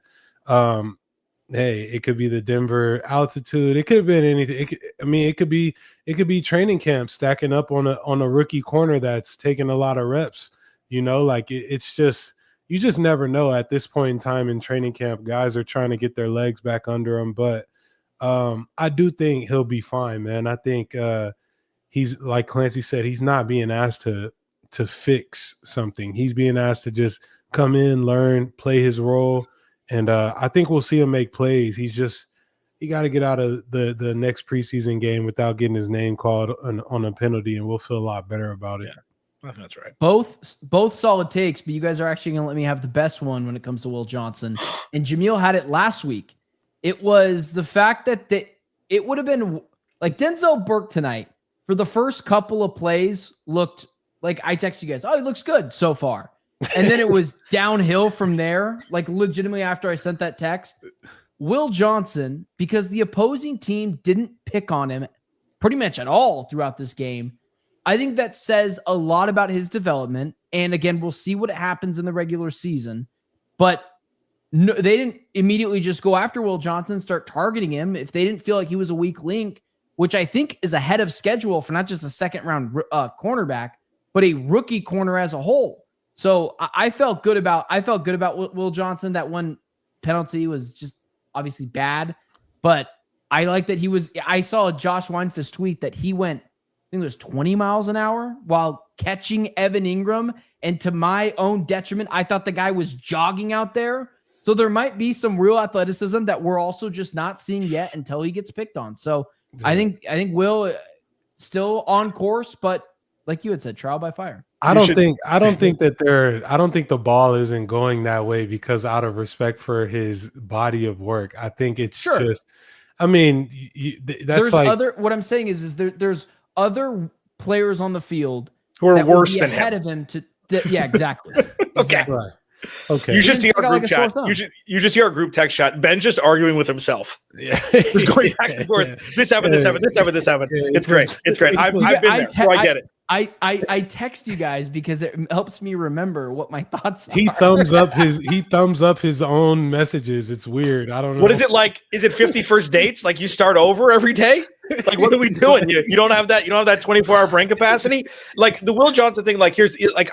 hey, it could be the Denver altitude. It could have been anything. It could be training camp stacking up on a rookie corner that's taking a lot of reps. It's just, you just never know at this point in time in training camp. Guys are trying to get their legs back under them, but I do think he'll be fine, man. I think he's, like Clancy said, he's not being asked to fix something. He's being asked to just come in, learn, play his role, and I think we'll see him make plays. He got to get out of the next preseason game without getting his name called on a penalty, and we'll feel a lot better about it. Yeah, that's right. Both solid takes, but you guys are actually going to let me have the best one when it comes to Will Johnson. And Jamil had it last week. It was the fact that it would have been like Denzel Burke tonight for the first couple of plays looked like, I text you guys, oh, he looks good so far. And then it was downhill from there. Like legitimately after I sent that text, Will Johnson, because the opposing team didn't pick on him pretty much at all throughout this game. I think that says a lot about his development. And again, we'll see what happens in the regular season, but no, they didn't immediately just go after Will Johnson, start targeting him if they didn't feel like he was a weak link, which I think is ahead of schedule for not just a second-round cornerback, but a rookie corner as a whole. So I felt good about Will Johnson. That one penalty was just obviously bad, but I like that I saw a Josh Weinfuss tweet that he went, I think it was 20 miles an hour while catching Evan Ingram. And to my own detriment, I thought the guy was jogging out there. So there might be some real athleticism that we're also just not seeing yet until he gets picked on. So yeah. I think Will still on course, but like you had said, trial by fire. I don't think the ball isn't going that way because out of respect for his body of work. I think it's just, I mean, that's what I'm saying is there's other players on the field who are worse than ahead him. of him yeah, exactly. Okay. Right. Okay. You should see our group chat. You should see our group text chat. Ben just arguing with himself. Yeah. Just going back and forth. This happened. It's great. It's great. I've been there, so I get it. I text you guys because it helps me remember what my thoughts are. He thumbs up his own messages. It's weird. I don't know. What is it like? Is it 50 first dates? Like you start over every day? Like what are we doing? You don't have that. You don't have that 24-hour brain capacity. Like the Will Johnson thing. Like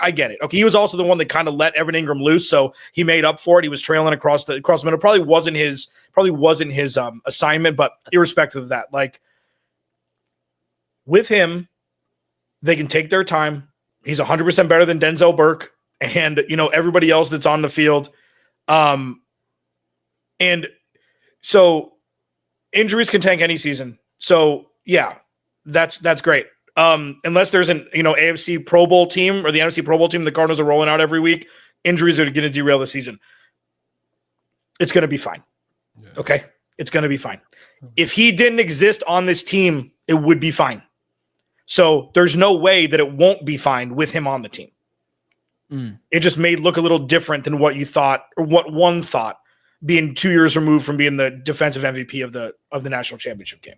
I get it. Okay, he was also the one that kind of let Evan Ingram loose, so he made up for it. He was trailing across the middle. Probably wasn't his assignment, but irrespective of that, like with him, they can take their time. He's 100% better than Denzel Burke and everybody else that's on the field. And so injuries can tank any season. So yeah, that's great. Unless there's an AFC Pro Bowl team or the NFC Pro Bowl team the Cardinals are rolling out every week, injuries are going to derail the season. It's going to be fine. Yeah. Okay, it's going to be fine. If he didn't exist on this team, it would be fine. So there's no way that it won't be fine with him on the team. It just may look a little different than what you thought or what one thought, being 2 years removed from being the defensive MVP of the national championship game.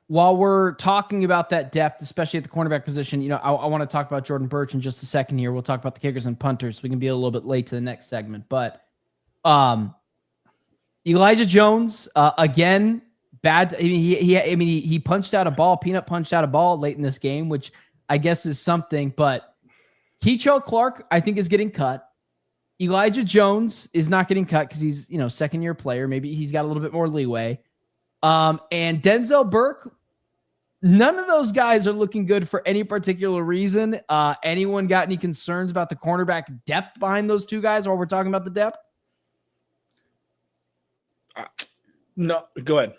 While we're talking about that depth, especially at the cornerback position, I want to talk about Jordan Birch in just a second here. We'll talk about the kickers and punters. We can be a little bit late to the next segment, but Elijah Jones, again, bad. He punched out a ball. Peanut punched out a ball late in this game, which I guess is something. But Kei'Trel Clark, I think, is getting cut. Elijah Jones is not getting cut because he's second-year player. Maybe he's got a little bit more leeway. And Denzel Burke, none of those guys are looking good for any particular reason. Anyone got any concerns about the cornerback depth behind those two guys while we're talking about the depth? No, go ahead.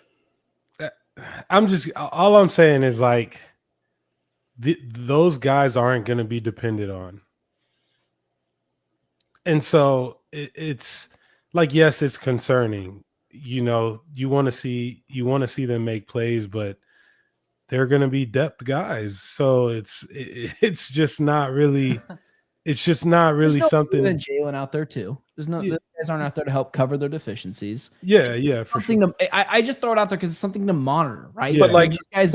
All I'm saying is like those guys aren't going to be depended on. And so it's like, yes, it's concerning. You want to see them make plays, but they're going to be depth guys. So it's just not really something. And Jalen out there too. Those guys aren't out there to help cover their deficiencies. Yeah, for sure. I just throw it out there because it's something to monitor, right? Yeah. But like these guys,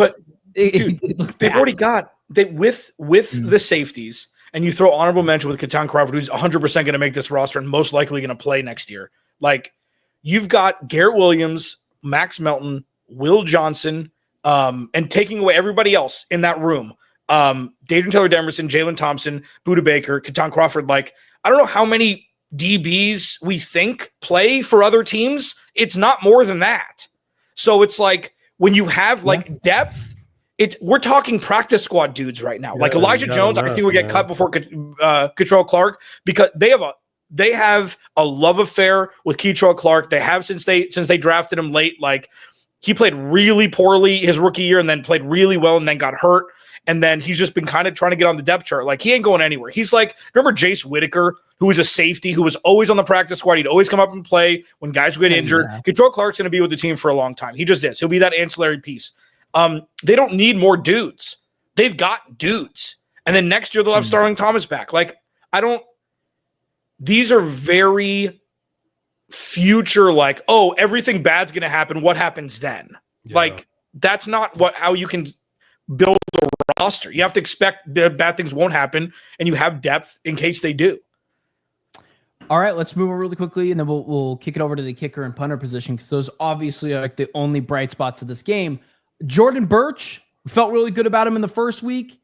they've already got with the safeties, and you throw honorable mention with Clayton Crawford, who's 100% going to make this roster and most likely going to play next year. Like you've got Garrett Williams, Max Melton, Will Johnson, and taking away everybody else in that room. David Taylor Demerson, Jalen Thompson, Budda Baker, Clayton Crawford. Like, I don't know how many DBs we think play for other teams. It's not more than that. So it's like when you have like depth, we're talking practice squad dudes right now. Like Elijah Jones, I think will get cut before Kei'Trel Clark because they have a love affair with Kei'Trel Clark. They have since they drafted him late. Like he played really poorly his rookie year and then played really well and then got hurt. And then he's just been kind of trying to get on the depth chart. Like he ain't going anywhere. He's like, remember Jace Whitaker, who was a safety, who was always on the practice squad. He'd always come up and play when guys would get injured. Kei'Trel Clark's going to be with the team for a long time. He just is. He'll be that ancillary piece. They don't need more dudes. They've got dudes. And then next year they'll have Starling Thomas back. Like these are very future, like, oh, everything bad's going to happen. What happens then? Yeah. Like that's not how you can build a roster. You have to expect that bad things won't happen, and you have depth in case they do. All right, let's move on really quickly, and then we'll kick it over to the kicker and punter position because those obviously are like the only bright spots of this game. Jordan Birch, felt really good about him in the first week.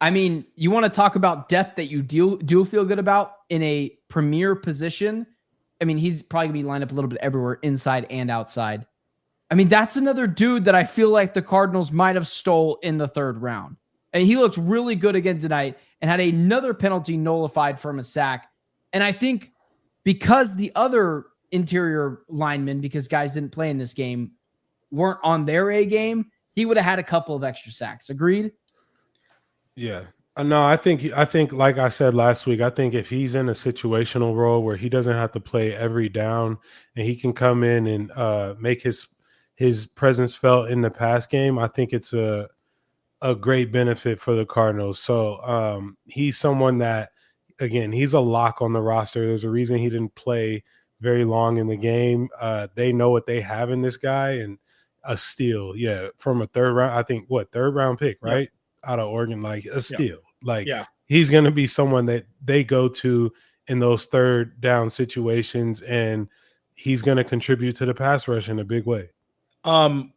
I mean, you want to talk about depth that you do feel good about in a premier position. I mean, he's probably going to be lined up a little bit everywhere, inside and outside. I mean, that's another dude that I feel like the Cardinals might have stole in the third round. And he looked really good again tonight and had another penalty nullified from a sack. And I think because the other interior linemen, because guys didn't play in this game, weren't on their A game, he would have had a couple of extra sacks. Agreed? Yeah. No, I think like I said last week, I think if he's in a situational role where he doesn't have to play every down and he can come in and make his presence felt in the pass game, I think it's a great benefit for the Cardinals. So he's someone that, again, he's a lock on the roster. There's a reason he didn't play very long in the game. They know what they have in this guy, and a steal, from a third round. I think third round pick, right? Oregon, like a steal. Like Yeah. he's going to be someone that they go to in those third down situations, and he's going to contribute to the pass rush in a big way. Jamil,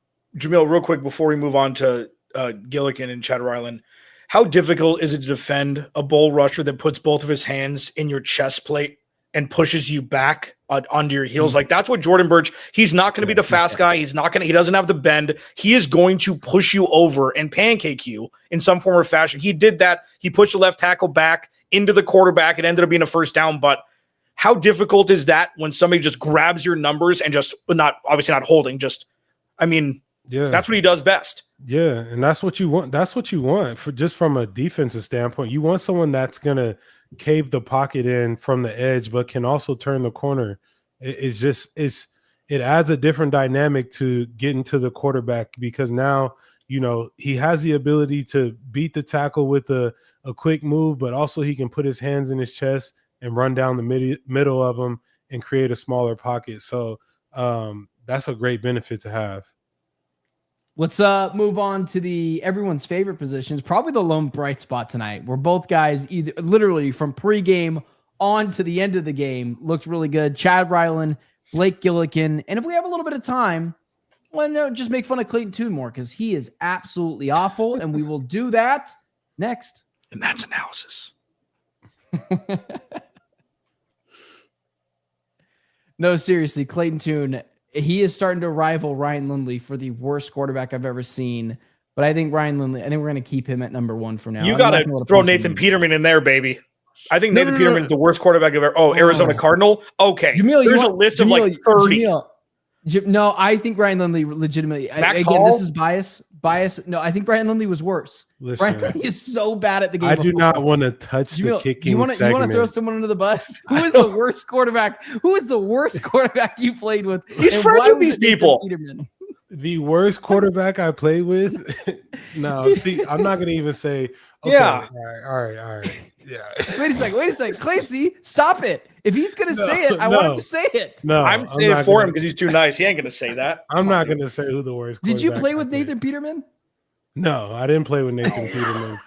real quick before we move on to Gilliken and Chad Ryland, how difficult is it to defend a bull rusher that puts both of his hands in your chest plate and pushes you back onto your heels? Like that's what Jordan Birch, he's not going to be the fast guy. He doesn't have the bend. He is going to push you over and pancake you in some form or fashion. He did that. He pushed the left tackle back into the quarterback. It ended up being a first down, but how difficult is that when somebody just grabs your numbers and just obviously not holding, that's what he does best. Yeah, and that's what you want. That's what you want for just from a defensive standpoint. You want someone that's going to cave the pocket in from the edge, but can also turn the corner. It adds a different dynamic to getting to the quarterback because now, he has the ability to beat the tackle with a quick move, but also he can put his hands in his chest and run down the middle of them and create a smaller pocket. So that's a great benefit to have. Let's move on to everyone's favorite positions. Probably the lone bright spot tonight, where both guys either literally from pregame on to the end of the game looked really good. Chad Ryland, Blake Gilliken, and if we have a little bit of time, just make fun of Clayton Tune more because he is absolutely awful, and we will do that next. And that's analysis. No, seriously, Clayton Tune. He is starting to rival Ryan Lindley for the worst quarterback I've ever seen. But I think Ryan Lindley, we're going to keep him at number one for now. You got to throw Nathan Peterman in there, baby. I think Nathan Peterman is the worst quarterback ever. Oh, Arizona Cardinal? Okay. Jamil, there's a list of like 30. No, I think Ryan Lindley legitimately. This is bias. No, I think Brian Lindley was worse. Listen, Brian Lindley is so bad at the game. I do not want to touch the kicking You want to throw someone under the bus? Who is the worst quarterback? Who is the worst quarterback you played with? He's friends with these people. The worst quarterback I played with? No, see, I'm not going to even say. Okay, yeah. All right. Yeah. Wait a second. Clancy, stop it. If he's going to say it, I want him to say it. No, I'm saying it for him because he's too nice. He ain't going to say that. I'm not going to say who the worst. Did you play with Nathan Peterman? No, I didn't play with Nathan Peterman.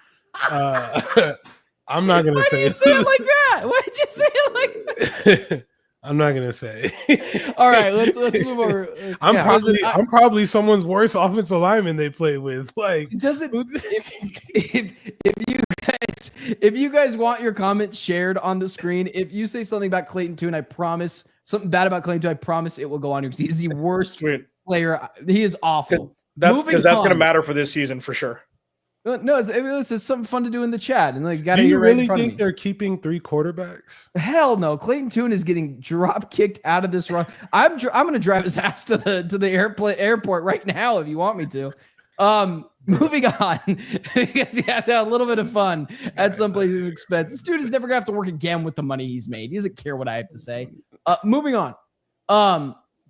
I'm not going to say. Why did you say it like that? Why did you say it like that? I'm not going to say. All right, let's move over. I'm probably someone's worst offensive lineman they play with. Like, doesn't if you guys want your comments shared on the screen, if you say something about Clayton Tune, I promise something bad about Clayton Tune, I promise it will go on here because he's the worst player. He is awful. That's because that's going to matter for this season for sure. No, it's something fun to do in the chat, and like, do you really think they're keeping 3 quarterbacks? Hell no. Clayton Tune is getting drop kicked out of this run. I'm going to drive his ass to the airport right now if you want me to. Moving on, because you have to have a little bit of fun at some place's expense. This dude is never gonna have to work again with the money he's made. He doesn't care what I have to say. Moving on.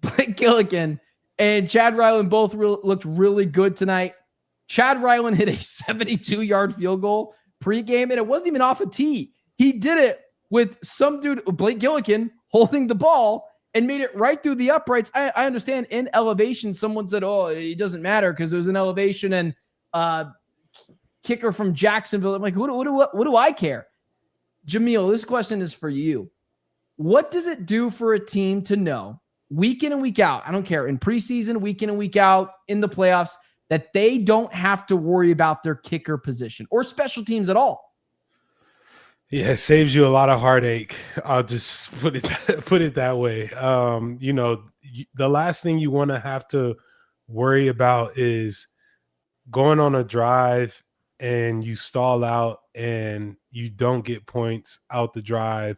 Blake Gilliken and Chad Ryland both looked really good tonight. Chad Ryland hit a 72-yard field goal pregame, and it wasn't even off a tee. He did it with some dude, Blake Gilliken, holding the ball and made it right through the uprights. I understand in elevation, someone said, oh, it doesn't matter because it was an elevation and kicker from Jacksonville. I'm like, what do I care? Jamil, this question is for you. What does it do for a team to know week in and week out, I don't care, in preseason, week in and week out, in the playoffs, that they don't have to worry about their kicker position or special teams at all? Yeah, it saves you a lot of heartache. I'll just put it that way. The last thing you want to have to worry about is going on a drive and you stall out and you don't get points out the drive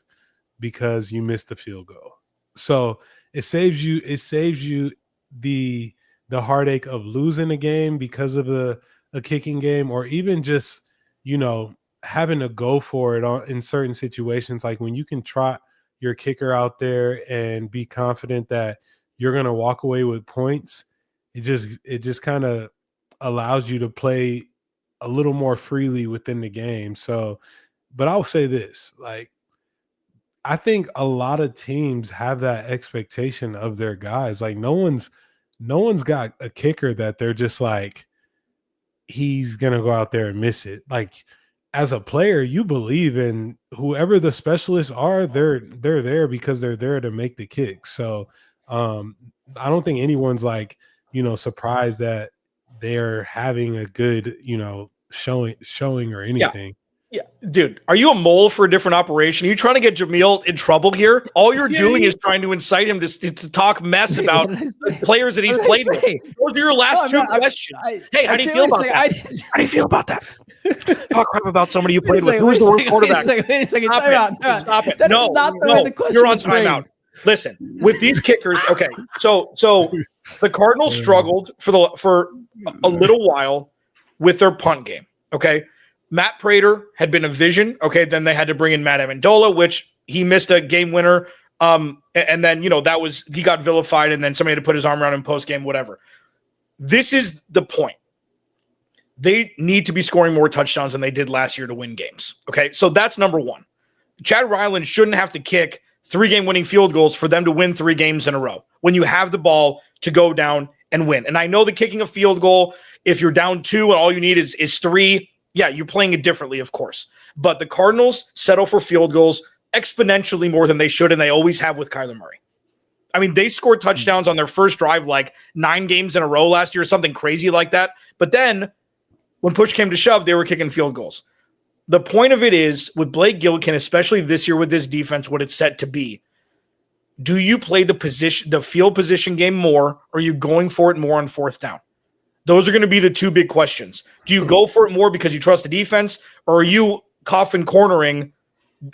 because you missed the field goal. So it saves you the heartache of losing a game because of a kicking game, or even just, having to go for it in certain situations. Like when you can trot your kicker out there and be confident that you're going to walk away with points, it just kind of allows you to play a little more freely within the game. So, but I'll say this, like, I think a lot of teams have that expectation of their guys. Like no one's got a kicker that they're just like, he's gonna go out there and miss it. Like as a player, you believe in whoever the specialists are. They're there because they're there to make the kick. So I don't think anyone's like, surprised that they're having a good, showing or anything. Yeah, dude, are you a mole for a different operation? Are you trying to get Jamil in trouble here? All you're doing is trying to incite him to talk mess about the players that he's played with. Those are your last two questions. Hey, how do you feel about that? How do you feel about that? Talk crap about somebody you played with. Who's the worst quarterback? Wait a second. Stop it. That is not the way the question you're on was framed. timeout. Listen, with these kickers, okay. So the Cardinals struggled for a little while with their punt game. Okay. Matt Prater had been a vision. Okay. Then they had to bring in Matt Amendola, which he missed a game winner. And then, he got vilified, and then somebody had to put his arm around him post game, whatever. This is the point. They need to be scoring more touchdowns than they did last year to win games. Okay. So that's number one. Chad Ryland shouldn't have to kick 3-game winning field goals for them to win 3 games in a row when you have the ball to go down and win. And I know that kicking a field goal, if you're down 2 and all you need is 3, yeah, you're playing it differently, of course. But the Cardinals settle for field goals exponentially more than they should, and they always have with Kyler Murray. I mean, they scored touchdowns on their first drive like 9 games in a row last year, something crazy like that. But then when push came to shove, they were kicking field goals. The point of it is, with Blake Gilliken, especially this year with this defense, what it's set to be, do you play the field position game more, or are you going for it more on 4th down? Those are going to be the 2 big questions. Do you go for it more because you trust the defense, or are you coffin cornering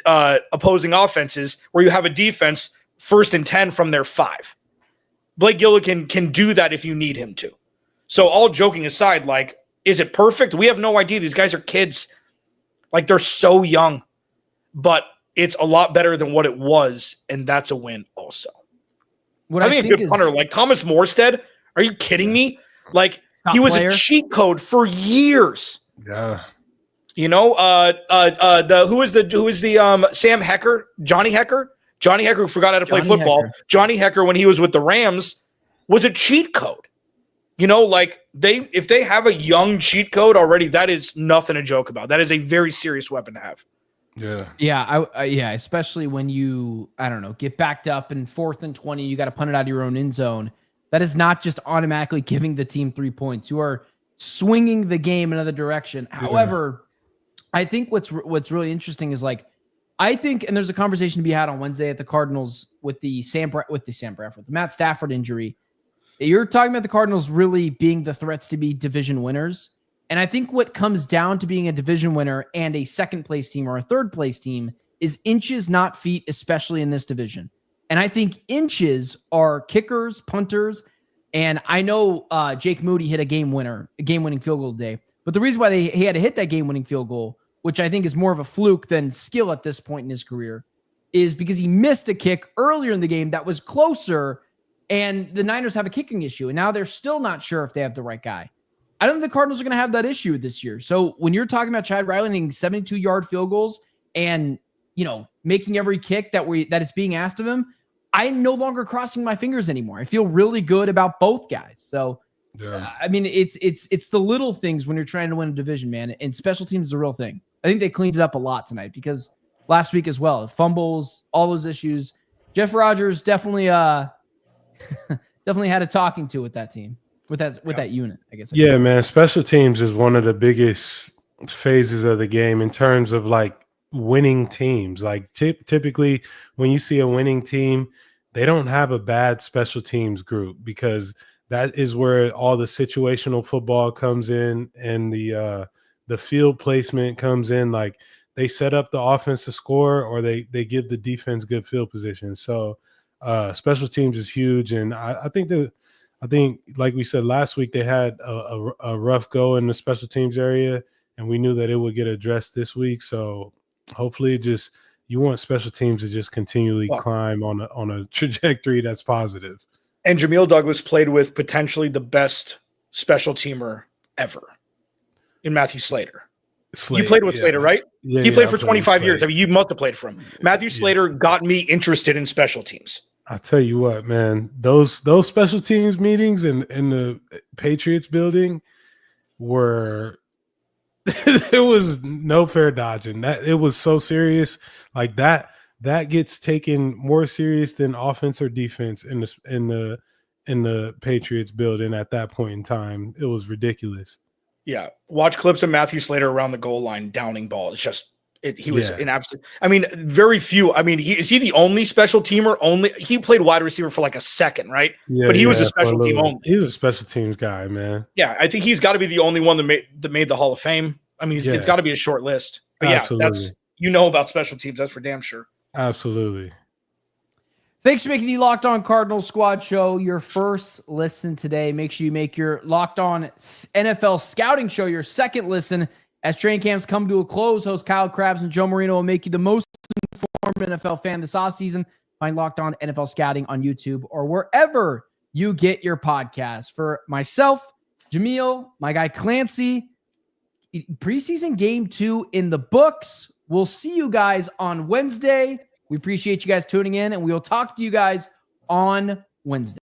opposing offenses where you have a defense 1st and 10 from their 5? Blake Gilliken can do that if you need him to. So all joking aside, like, is it perfect? We have no idea. These guys are kids. Like, they're so young, but it's a lot better than what it was, and that's a win also. Having a good punter like Thomas Morstead, are you kidding me? Like, he was a cheat code for years. Yeah. Who is the Sam Hecker, Johnny Hecker? Johnny Hecker, who forgot how to play football. Hecker. Johnny Hecker, when he was with the Rams, was a cheat code. If they have a young cheat code already, that is nothing to joke about. That is a very serious weapon to have. Yeah. Yeah. Especially when you, get backed up in 4th and 20, you got to punt it out of your own end zone. That is not just automatically giving the team 3 points. You are swinging the game another direction. Yeah. However, I think what's really interesting is and there's a conversation to be had on Wednesday at the Cardinals with the Matt Stafford injury. You're talking about the Cardinals really being the threats to be division winners. And I think what comes down to being a division winner and a 2nd place team or a 3rd place team is inches, not feet, especially in this division. And I think inches are kickers, punters, and I know Jake Moody hit a game-winning field goal today. But the reason why he had to hit that game-winning field goal, which I think is more of a fluke than skill at this point in his career, is because he missed a kick earlier in the game that was closer, and the Niners have a kicking issue, and now they're still not sure if they have the right guy. I don't think the Cardinals are going to have that issue this year. So when you're talking about Chad Ryland hitting 72-yard field goals and, making every kick that it's being asked of him, I'm no longer crossing my fingers anymore. I feel really good about both guys. So, yeah. It's the little things when you're trying to win a division, man. And special teams is a real thing. I think they cleaned it up a lot tonight because last week as well, fumbles, all those issues. Jeff Rodgers definitely had a talking to with that team, with that unit, I guess. Yeah, man. Special teams is one of the biggest phases of the game in terms of winning teams. Typically when you see a winning team, they don't have a bad special teams group because that is where all the situational football comes in and the field placement comes in. They set up the offense to score or they give the defense good field position. So special teams is huge. And I think like we said last week, they had a rough go in the special teams area, and we knew that it would get addressed this week. So hopefully you want special teams to just continually climb on a trajectory that's positive. And Jamil Douglas played with potentially the best special teamer ever in Matthew Slater. You played with Slater, right? Yeah, he played for 25 years. I mean, you must have played for him. Matthew Slater got me interested in special teams. I'll tell you what, man, those special teams meetings in the Patriots building, were there was no fair dodging. That it was so serious. Like that gets taken more serious than offense or defense in the Patriots building at that point in time. It was ridiculous. Yeah. Watch clips of Matthew Slater around the goal line downing ball. It's just he was an absolute. I mean, very few. I mean, is he the only special teamer? He played wide receiver for like a second, right? Yeah, but he was a special team only. He was a special teams guy, man. Yeah, I think he's got to be the only one that made the Hall of Fame. I mean, it's got to be a short list. But absolutely. That's about special teams. That's for damn sure. Absolutely. Thanks for making the Locked On Cardinals Squad show your first listen today. Make sure you make your Locked On NFL Scouting show your second listen. As training camps come to a close, host Kyle Krabs and Joe Marino will make you the most informed NFL fan this offseason. Find Locked On NFL Scouting on YouTube or wherever you get your podcasts. For myself, Jamil, my guy Clancy, preseason game 2 in the books. We'll see you guys on Wednesday. We appreciate you guys tuning in, and we will talk to you guys on Wednesday.